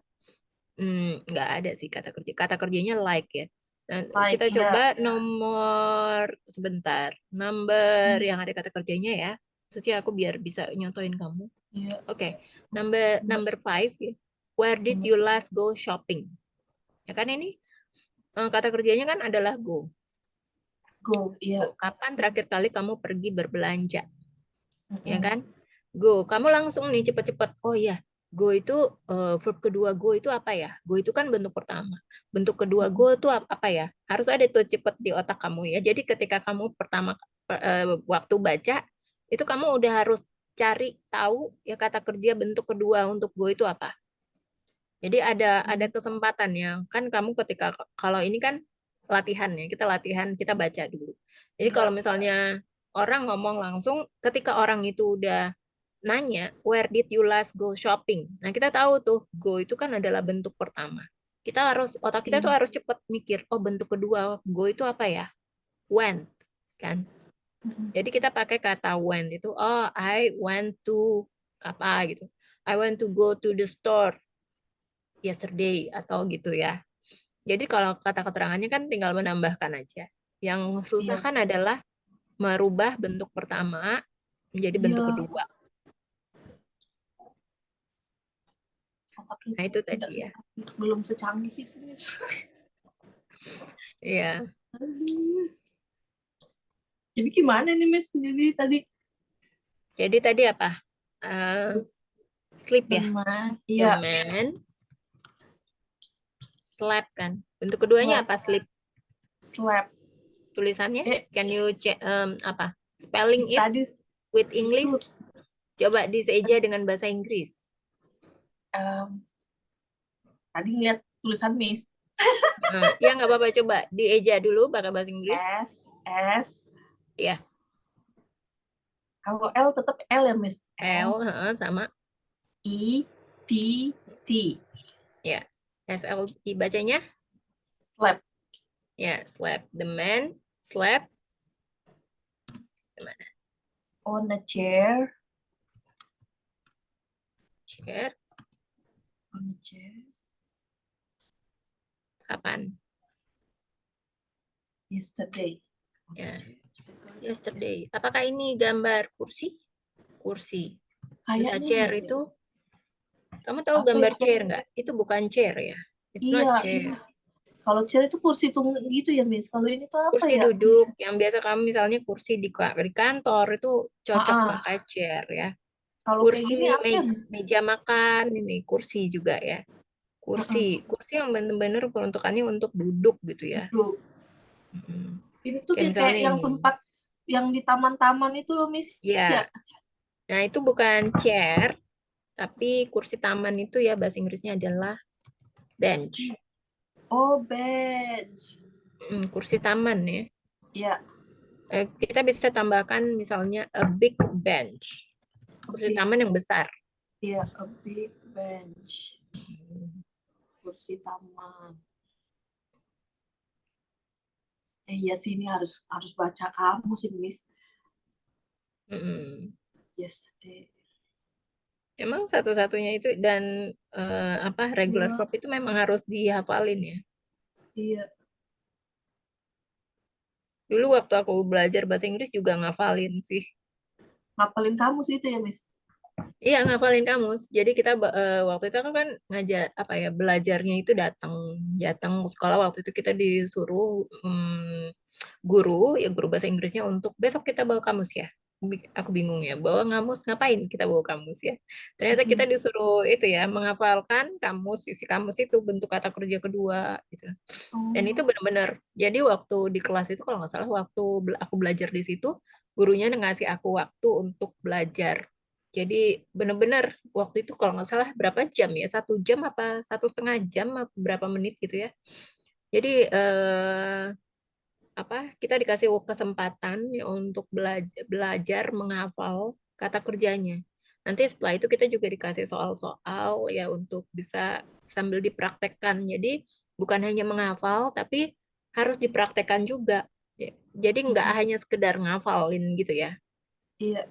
nggak ada sih kata kerja. Kata kerjanya like ya. Nah, Like kita iya. coba nomor sebentar. Number yang ada kata kerjanya ya. Maksudnya aku biar bisa nyontoin kamu. Iya. Oke, number Number number five. Where did number you last go shopping? Ya kan ini kata kerjanya kan adalah go. go iya. Go. Kapan terakhir kali kamu pergi berbelanja? Ya Mm-mm. kan? Go. Kamu langsung nih cepet-cepet. Oh ya, go itu verb kedua go itu apa ya? Go itu kan bentuk pertama. Bentuk kedua go Mm-mm. itu apa ya? Harus ada tuh cepet di otak kamu ya. Jadi ketika kamu pertama waktu baca itu kamu udah harus cari tahu ya kata kerja bentuk kedua untuk go itu apa. Jadi ada kesempatan ya. Kan kamu ketika kalau ini kan latihannya, kita latihan, kita baca dulu. Jadi Iya. kalau misalnya orang ngomong langsung, ketika orang itu udah nanya, where did you last go shopping? Nah, kita tahu tuh, go itu kan adalah bentuk pertama. Kita harus, otak kita tuh Iya. harus cepat mikir, oh bentuk kedua, go itu apa ya? Went, kan? Mm-mm. Jadi kita pakai kata went itu, oh I went to apa gitu. I went to go to the store yesterday atau gitu ya. Jadi kalau kata keterangannya kan tinggal menambahkan aja. Yang susah Iya. kan adalah merubah bentuk pertama menjadi Iya. bentuk kedua. Otak Nah, kita itu tidak tadi ya. belum secanggih itu, Miss. Iya. Aduh. Jadi gimana nih, Miss? Jadi tadi Jadi tadi apa? Eh, sleep ya. teman, The iya, man slept kan. Bentuk keduanya slap, apa? Sleep. slap. Tulisannya? Eh, Can you check apa? Spelling it tadi with itu English? Coba diseja dengan bahasa Inggris. em, tadi ngeliat tulisan Miss. Ya nggak apa-apa, coba dieja dulu pakai bahasa Inggris. S. Ya, Kalau L tetap L ya, Miss. L L sama I P T. ya. SLI bacanya Slap. ya, slept. The man slept gimana? On a chair. Chair On a chair. kapan? Yesterday. On a Ya, chair. yesterday. Apakah ini gambar kursi? Kursi. Bisa Kayaknya chair iya, Miss. itu, kamu tahu Apa gambar ya? chair nggak? Itu bukan chair ya. It's not Iya, chair. kalau chair itu kursi tunggu gitu ya, Miss. Kalau ini tuh apa Kursi ya? duduk yang biasa kamu misalnya kursi di kantor itu cocok Ah, pakai chair ya. kalau kayak Kursi gini apa ya, meja, Miss? meja makan ini kursi juga ya. Kursi, Ah, kursi yang benar-benar peruntukannya untuk duduk gitu ya. duduk. Mm. Ini tuh Kayak kayak misalnya yang ini. tempat yang di taman-taman itu loh, Miss. Ya. Ya, nah itu bukan chair, tapi kursi taman itu ya bahasa Inggrisnya adalah bench. Oh, bench. Kursi taman ya. Ya, Kita bisa tambahkan misalnya a big bench. a Kursi big, taman yang besar. ya, a big bench. Kursi taman. Iya sih, ini harus harus baca kamu sih, Miss. Mm-mm. Yesterday. Emang satu-satunya itu dan apa regular Iya, verb itu memang harus dihafalin ya. iya. Dulu waktu aku belajar bahasa Inggris juga ngafalin sih. Ngapalin kamu sih itu ya, Miss. Iya, ngafalin kamus. Jadi kita waktu itu aku kan ngajak apa ya, belajarnya itu datang datang ke sekolah waktu itu kita disuruh guru ya guru bahasa Inggrisnya untuk besok kita bawa kamus ya. Aku bingung ya, bawa kamus ngapain kita bawa kamus ya. Ternyata kita Mm-mm. disuruh itu ya menghafalkan kamus, isi kamus itu bentuk kata kerja kedua gitu. Dan itu Oh, benar-benar. Jadi waktu di kelas itu kalau nggak salah waktu aku belajar di situ, gurunya ngasih aku waktu untuk belajar. Jadi benar-benar waktu itu kalau nggak salah berapa jam ya? 1 jam apa 1,5 jam apa berapa menit gitu ya. Jadi apa kita dikasih kesempatan ya untuk belajar menghafal kata kerjanya. Nanti setelah itu kita juga dikasih soal-soal ya untuk bisa sambil dipraktekkan. Jadi bukan hanya menghafal tapi harus dipraktekkan juga. Jadi nggak mm-mm. hanya sekedar ngafalin gitu ya. Iya.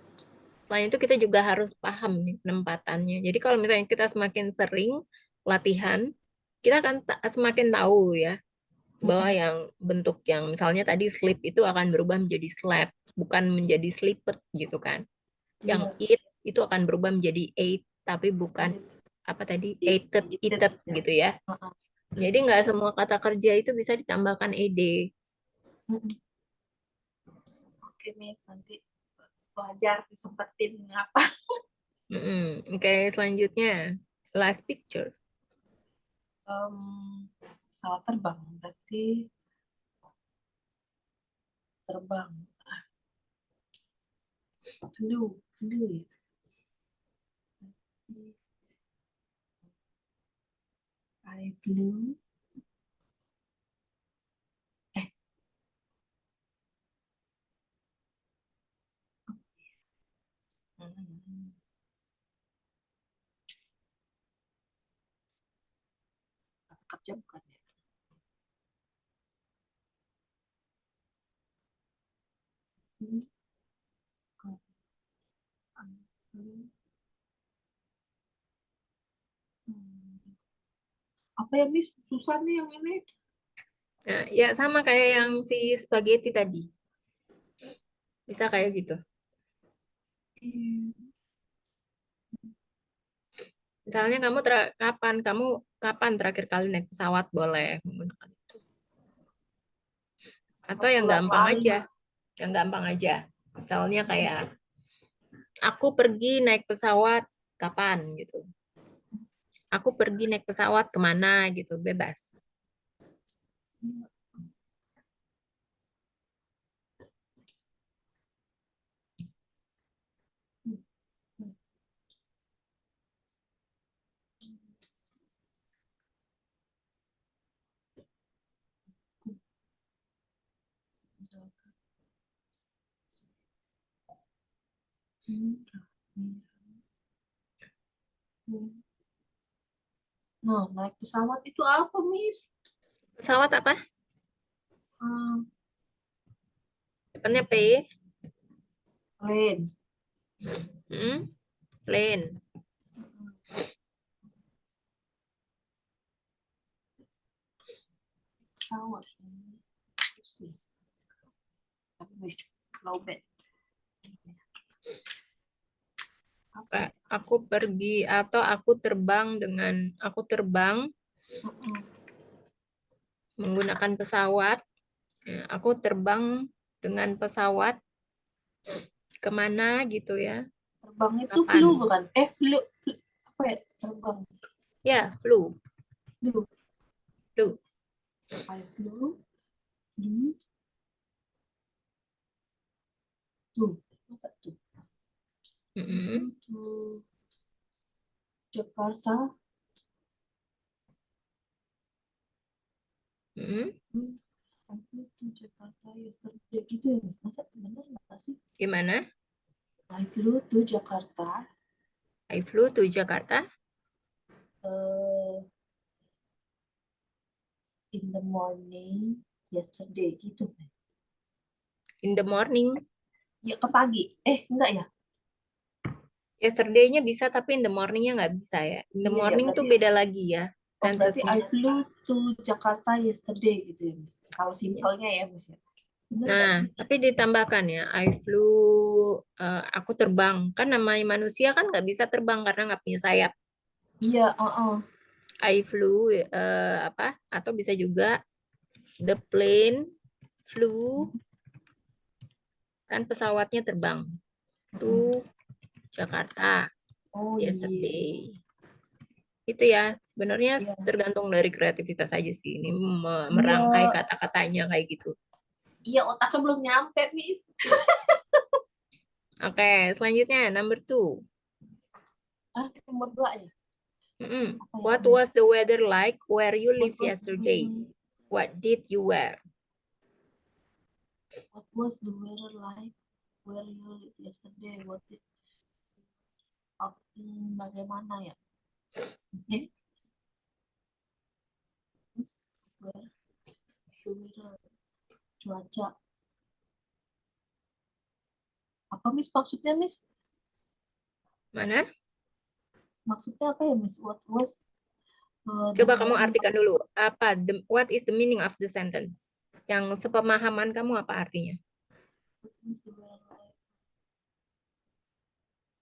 Selain itu kita juga harus paham nih penempatannya. Jadi kalau misalnya kita semakin sering latihan, kita akan semakin tahu ya bahwa Mm-mm. yang bentuk yang misalnya tadi sleep itu akan berubah menjadi slap, bukan menjadi sleeped gitu kan. Yang Iya. eat itu akan berubah menjadi ate, tapi bukan apa tadi ated, Itu eated ya. gitu ya. Heeh. Jadi nggak semua kata kerja itu bisa ditambahkan ed. Mm-mm. Oke, Miss, nanti belajar disempetin apa. Oke, selanjutnya last picture. Em, pesawat terbang berarti terbang. Flew. I flew Kerja bukan ya? Apa ya, Miss? Susah nih yang ini. Nah, ya sama kayak yang si spaghetti tadi. Bisa kayak gitu. Misalnya kapan terakhir kali naik pesawat boleh menggunakan itu. Atau yang Bulan gampang lalu. aja. Yang gampang aja. Misalnya kayak aku pergi naik pesawat kapan gitu. Aku pergi naik pesawat kemana gitu, bebas. Nah, naik pesawat itu apa, Miss? Pesawat apa? Hmm, Depannya P. plane. Hmm? Plane. Pesawat. Pusing. Tapi Miss, lowbat. Apa ya? Aku pergi atau aku terbang menggunakan pesawat. Ya, aku terbang dengan pesawat kemana gitu ya? Terbang itu Kapan? flu bukan? Flu. Apa ya? Terbang. Ya, flu. Flu. Flu. I flew. Flu. Tuh. Masa tuh? Mm-mm. To Jakarta. Mm-mm. I flew to Jakarta yesterday. Gitu ya, Miss? Masa bener nggak sih? Gimana? I flew to Jakarta I flew to Jakarta uh, in the morning yesterday gitu. in the morning. Ya ke pagi. Enggak ya? Yesterday-nya bisa, tapi in the morning-nya nggak bisa ya. In the Iya ya, morning tuh berarti beda lagi ya, berarti tensesnya. I flew to Jakarta yesterday gitu ya, Miss. Kalau Ya. simpelnya ya, Miss ya. Bener nggak Nah, sih? tapi ditambahkan ya, aku terbang. Kan namanya manusia kan nggak bisa terbang karena nggak punya sayap. Iya, I flew, atau bisa juga the plane flew, kan pesawatnya terbang to Jakarta Oh iya, yesterday. Itu ya, sebenarnya iya. tergantung dari kreativitas aja sih. Ini Iya, merangkai kata-katanya kayak gitu. iya otaknya belum nyampe, Miss. Oke, selanjutnya number two. Nomor 2 ya. Apa ya, What Miss? was the weather like where you What live was yesterday? What did you wear? what was the weather like where you lived yesterday? Bagaimana ya? Eh, Miss, where the weather, cuaca. Apa, Miss, maksudnya, Miss? Mana? Maksudnya apa ya, Miss? What was the Coba kamu weather artikan dulu. What is the meaning of the sentence? Yang sepemahaman kamu apa artinya? like?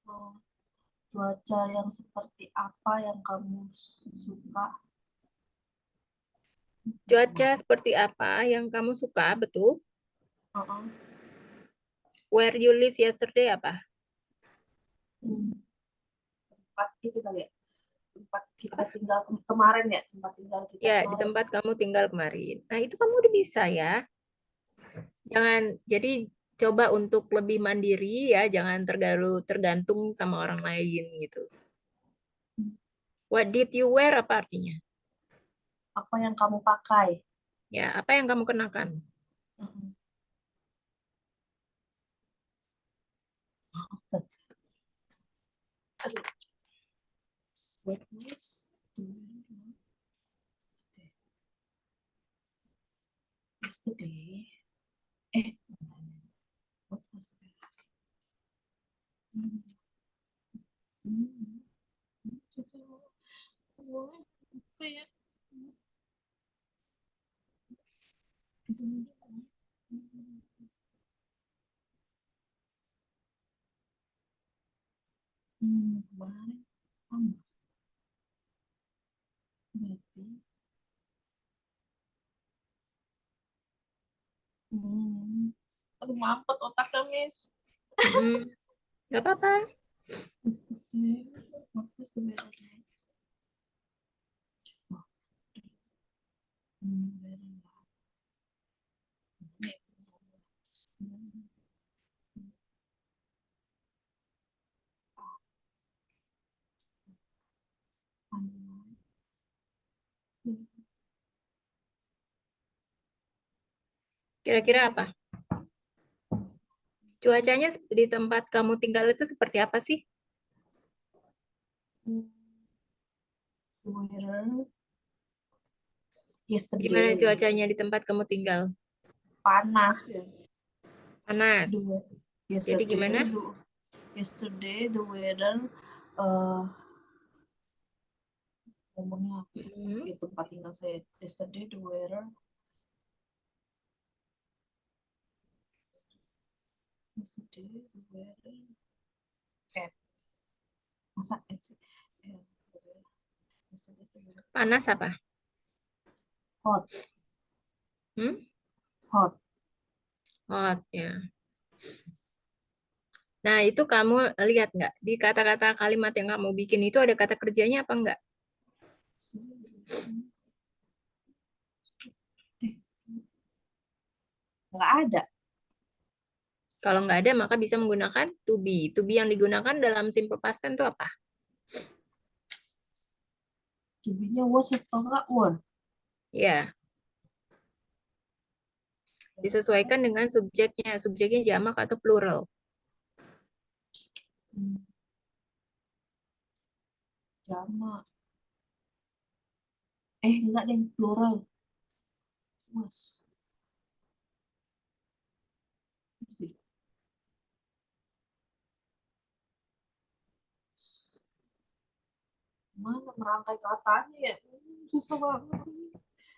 Oh, cuaca yang seperti apa yang kamu suka? Cuaca seperti apa yang kamu suka, betul? Uh-uh. Where you live yesterday apa? Hmm, tempat itu kali ya. Tempat kita Apa? tinggal kemarin ya. Tempat tinggal kita Ya, di kemarin. tempat kamu tinggal kemarin. Nah, itu kamu udah bisa ya. Jadi coba untuk lebih mandiri ya, jangan tergantung sama orang lain gitu. What did you wear apa artinya? Apa yang kamu pakai? Ya, apa yang kamu kenakan? Uh-uh. Aduh. What was yesterday? What was it? Hmm. Hmm. Apa ya? Kemarin panas. Berarti aduh mampet otaknya Miss. Gak apa-apa. Yesterday, what was the weather like? Oh, very nice. Kira-kira apa? Cuacanya di tempat kamu tinggal itu seperti apa sih? Weather Gimana yesterday cuacanya di tempat kamu tinggal? panas ya. Panas. Jadi gimana? Yesterday the weather uh, ngomongnya apa ya? Di tempat tinggal saya. Yesterday the weather masa sih? Panas apa? Hot. Hmm? Hot. Hot ya. Nah, itu kamu lihat nggak? Di kata-kata kalimat yang kamu bikin itu ada kata kerjanya apa enggak? Nggak ada. Kalau nggak ada, maka bisa menggunakan to be. To be yang digunakan dalam simple past tense itu apa? Tubinya was atau nggak were. Ya, disesuaikan dengan subjeknya. Subjeknya jamak atau plural. Jamak. Enggak deh, plural. Was. Mana merangkai katanya ya? Susah banget.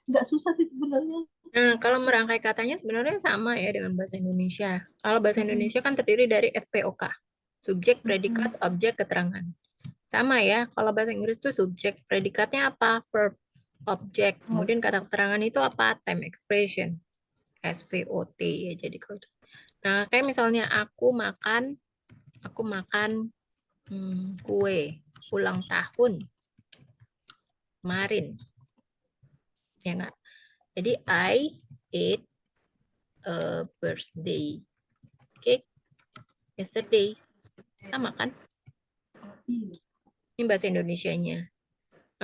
Nggak susah sih sebenarnya. Nah, kalau merangkai katanya sebenarnya sama ya dengan bahasa Indonesia. Kalau bahasa Indonesia kan terdiri dari SPOK. Subjek, predikat, objek, keterangan. Sama ya, kalau bahasa Inggris itu subjek, predikatnya apa? Verb, objek. Kemudian kata keterangan itu apa? Time expression. SVOT ya jadi kalau itu. Nah, kayak misalnya aku makan kue ulang tahun kemarin. Ya enggak? Jadi I ate a birthday cake yesterday. Sama kan? Ini bahasa Indonesianya.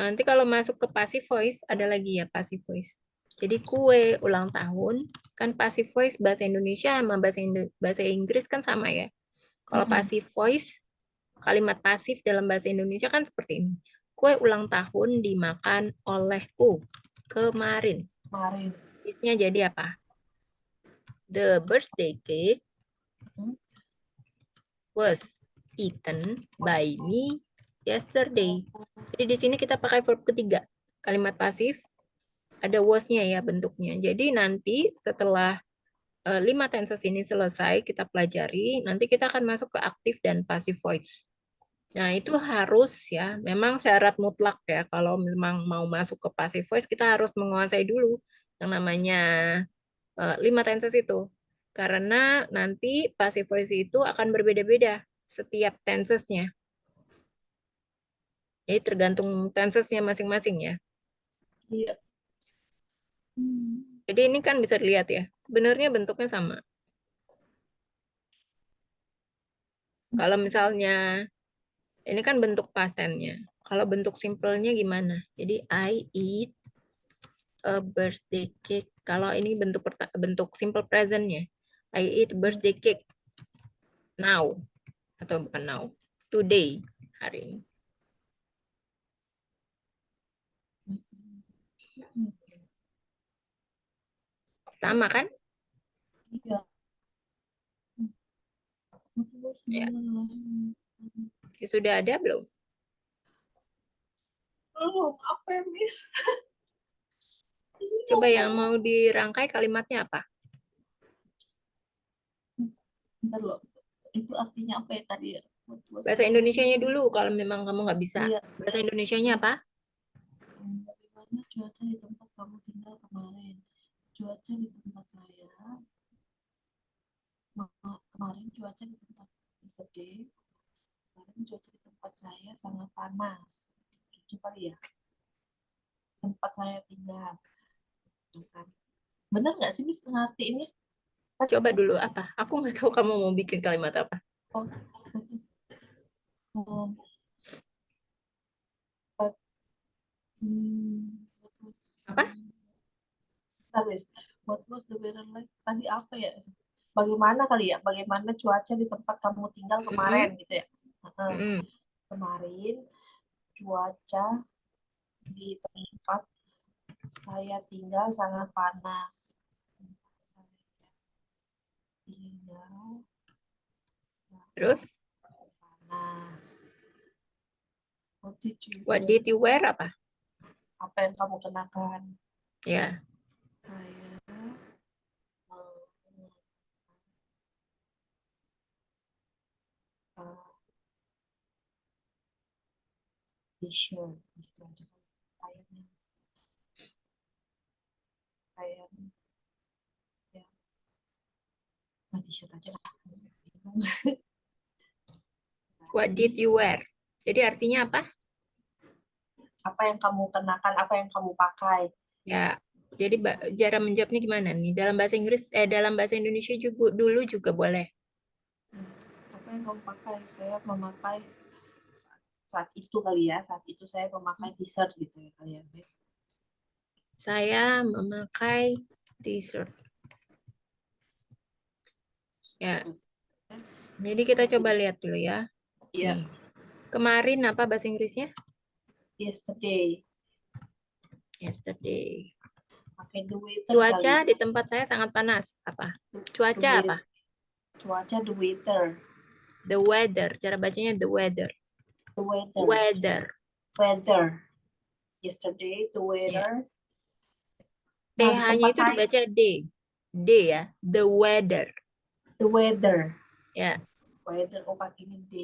Nanti kalau masuk ke passive voice, ada lagi ya passive voice. Jadi kue ulang tahun, kan passive voice bahasa Indonesia sama bahasa Inggris kan sama ya. Kalau passive voice, kalimat pasif dalam bahasa Indonesia kan seperti ini. Kue ulang tahun dimakan olehku kemarin. Kemarin. Isnya jadi apa? The birthday cake was eaten by me yesterday. Jadi di sini kita pakai verb ketiga. Kalimat pasif ada was-nya ya bentuknya. Jadi nanti setelah 5 tenses ini selesai kita pelajari, nanti kita akan masuk ke aktif dan passive voice. Nah, itu harus ya, memang syarat mutlak ya kalau memang mau masuk ke passive voice kita harus menguasai dulu yang namanya 5 tenses itu. Karena nanti passive voice itu akan berbeda-beda setiap tensesnya. Jadi tergantung tensesnya masing-masing ya. Iya. Jadi ini kan bisa dilihat ya, sebenarnya bentuknya sama. Kalau misalnya ini kan bentuk past tense-nya. Kalau bentuk simpelnya gimana? Jadi I eat a birthday cake. Kalau ini bentuk simple present-nya. I eat birthday cake now atau bukan now, today. hari ini. Sama kan? Iya. Ya. Sudah ada belum? Belum, apa ya, Miss? Coba yang mau dirangkai kalimatnya apa? Bentar loh. Itu artinya apa ya tadi ya? Bahasa Indonesianya dulu kalau memang kamu nggak bisa. Iya. Bahasa Indonesianya apa? Bagaimana cuaca di tempat kamu tinggal kemarin? Cuaca di tempat saya kemarin cuaca di tempat yesterday, kemarin cuaca di tempat saya sangat panas. Itu kali ya. Sempat saya tinggal. Tuh kan. Bener nggak sih Miss ngerti ini? Coba dulu apa? Aku nggak tahu kamu mau bikin kalimat apa. Oh, bagus. Um, but, what was, Apa? Miss, what was the weather like? Tadi apa ya? Bagaimana kali ya? Bagaimana cuaca di tempat kamu tinggal kemarin Mm-mm. gitu ya? Mm-mm. Kemarin cuaca di tempat saya tinggal sangat panas. Saya tinggal sangat Terus, panas. What did you what wear? did you wear apa? Apa yang kamu kenakan? Ya, Saya t-shirt. Gitu aja. Kayaknya kayak ya, nah, t-shirt aja lah. what did you wear? Jadi artinya apa? Apa yang kamu kenakan? Apa yang kamu pakai? Ya, jadi cara menjawabnya gimana nih? Dalam bahasa Inggris, dalam bahasa Indonesia juga dulu juga boleh. Apa yang kamu pakai? Saya memakai saat itu kali ya. Saat itu saya memakai t-shirt gitu ya kali ya, guys. Saya memakai t-shirt. Ya, jadi kita coba lihat dulu ya. Iya. Nih, kemarin apa bahasa Inggrisnya? Yesterday. Yesterday. Pakai the weather Cuaca kali. di tempat saya sangat panas. Apa? Cuaca apa? Cuaca the weather. The weather. Cara bacanya the weather. The weather. Weather. Weather. Yesterday the Ya. weather. Nah, di TH-nya tempat itu saya dibaca D. D ya. The weather. the weather. Ya. Weather oh pakai ini D.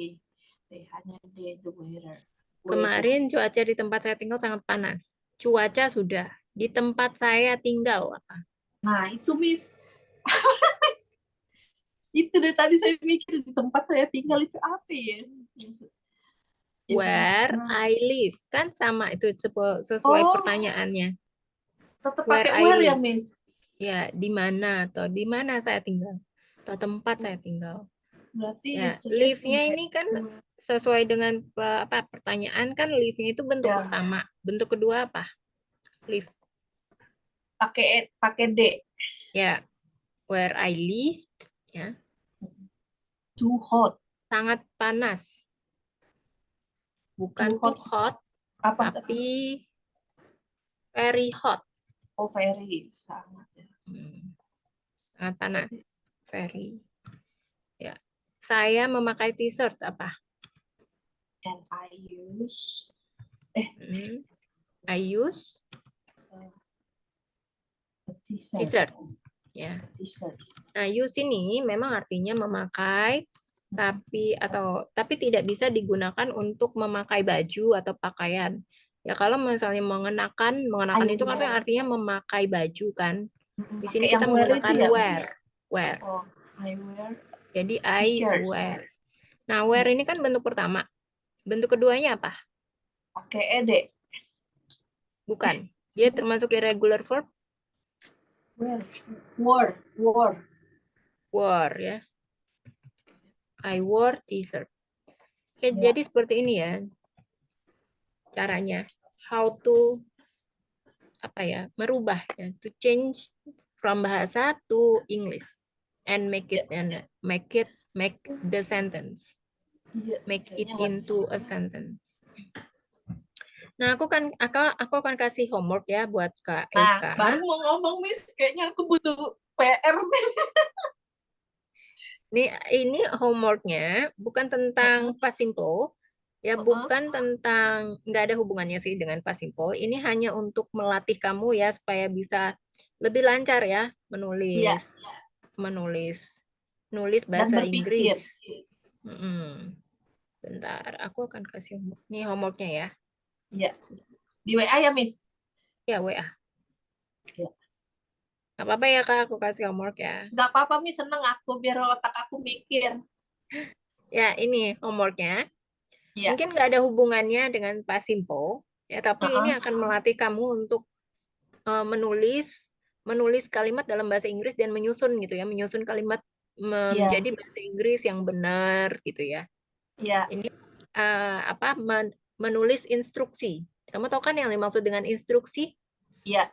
TH-nya D the weather. Weather. Kemarin cuaca di tempat saya tinggal sangat panas. Cuaca sudah. Di tempat saya tinggal apa? Nah, itu Miss. Itu dari tadi saya mikir di tempat saya tinggal itu apa ya? Where Nah. I live. Kan sama itu sesuai Oh, pertanyaannya. tetap Where pakai I where ya, live. Miss? Ya, di mana atau di mana saya tinggal atau tempat saya tinggal. Berarti Ya, yesterday live-nya ini kan the sesuai dengan apa pertanyaan kan live-nya itu bentuk ya, pertama. Bentuk kedua apa? Live. pakai pakai D. Ya, where I lived ya. Too hot. Sangat panas. Bukan Too too hot. hot, Apa? tapi very hot. Oh, very sangat ya. Sangat panas. Very. Ya. Saya memakai t-shirt apa? And I use I use a t-shirt. t-shirt. Ya. T-shirt. Nah, use ini memang artinya memakai tapi tidak bisa digunakan untuk memakai baju atau pakaian. Ya kalau misalnya mengenakan I itu kan wear. artinya memakai baju kan. Di sini Pakai kita yang wear itu menggunakan ya? wear. Oh, I wear Jadi I t-shirt. wear. Nah, wear Ya. ini kan bentuk pertama. Bentuk keduanya apa? Pakai ed. Bukan. Dia termasuk irregular verb. Wear. Wore. Wore ya. I wore t-shirt. Oke, Ya. jadi seperti ini ya caranya. How to apa ya? Merubah ya. To change from bahasa to English and make the sentence. Iya, Make it kayaknya nggak bisa. into a sentence. Nah, aku akan kasih homework ya buat Kak Nah, Eka. baru mau ngomong, Miss. Kayaknya aku butuh PR nih. Ini homeworknya bukan tentang Heeh, past simple, ya heeh. bukan tentang, nggak ada hubungannya sih dengan past simple. Ini hanya untuk melatih kamu ya supaya bisa lebih lancar ya Iya, menulis, menulis, nulis dan bahasa Inggris. berpikir. Mm-mm. Bentar, aku akan kasih homework. Ini homeworknya ya. Iya. Di WA ya, Miss? Ya WA. Iya. Gak apa-apa ya Kak, aku kasih homework ya. Nggak apa-apa, Miss. Seneng aku biar otak aku mikir. Ya ini homeworknya. Iya. Mungkin nggak ada hubungannya dengan past simple, ya tapi ini Heeh. akan melatih kamu untuk menulis menulis kalimat dalam bahasa Inggris dan menyusun gitu ya, menyusun kalimat Iya. menjadi bahasa Inggris yang benar gitu ya. Iya. Ini apa menulis instruksi. Kamu tahu kan yang dimaksud dengan instruksi? Iya.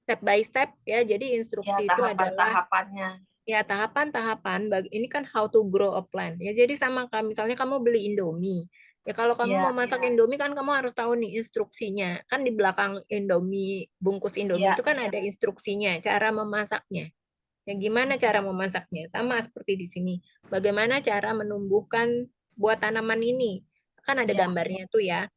Step by step ya. Jadi Ya, instruksi itu adalah tahapan-tahapannya. ya tahapan-tahapan. Ini kan how to grow a plant. Ya jadi sama kan misalnya kamu beli Indomie. Ya kalau kamu mau Iya. masak Indomie kan kamu harus tahu nih instruksinya. Kan di belakang Indomie, bungkus Indomie Iya. itu kan ada instruksinya, cara memasaknya. Ya gimana cara memasaknya? Sama seperti di sini. Bagaimana cara menumbuhkan sebuah tanaman ini? Kan ada Iya. gambarnya tuh ya.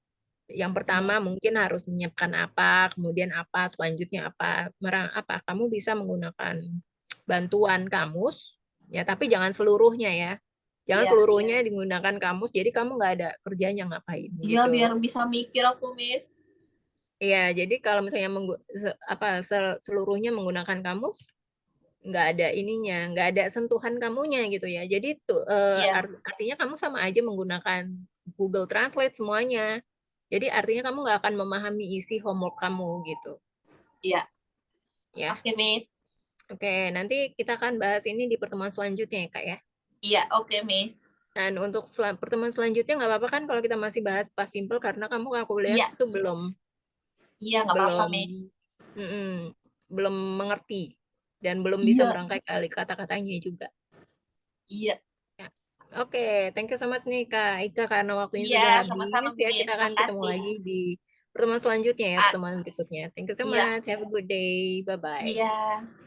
Yang pertama Iya. mungkin harus menyiapkan apa, kemudian apa, selanjutnya apa, merang apa. Kamu bisa menggunakan bantuan kamus, ya tapi jangan seluruhnya ya. Jangan Iya. seluruhnya digunakan kamus, jadi kamu nggak ada kerjanya ngapain Iya, gitu. biar bisa mikir aku, Miss. Iya, jadi kalau misalnya seluruhnya menggunakan kamus, nggak ada ininya, nggak ada sentuhan kamunya gitu ya. Jadi tuh Iya. artinya kamu sama aja menggunakan Google Translate semuanya. Jadi artinya kamu nggak akan memahami isi homework kamu gitu, Iya. ya. Oke, Miss. Oke, nanti kita akan bahas ini di pertemuan selanjutnya ya, Kak ya. Iya, oke, Miss. Dan untuk pertemuan selanjutnya nggak apa-apa kan kalau kita masih bahas pas simple karena kamu aku lihat Iya. itu belum Iya, nggak apa-apa, belum Miss. mm-mm, belum mengerti dan belum bisa Iya. merangkai kali kata-katanya juga. Iya. Ya. Oke, thank you so much nih Kak Ika karena waktunya Iya, sudah sama-sama, habis ya. Kita Miss. akan ketemu Makasih. lagi di pertemuan selanjutnya ya, Ah, pertemuan berikutnya. Thank you so iya. much. Have a good day. Bye-bye. Iya.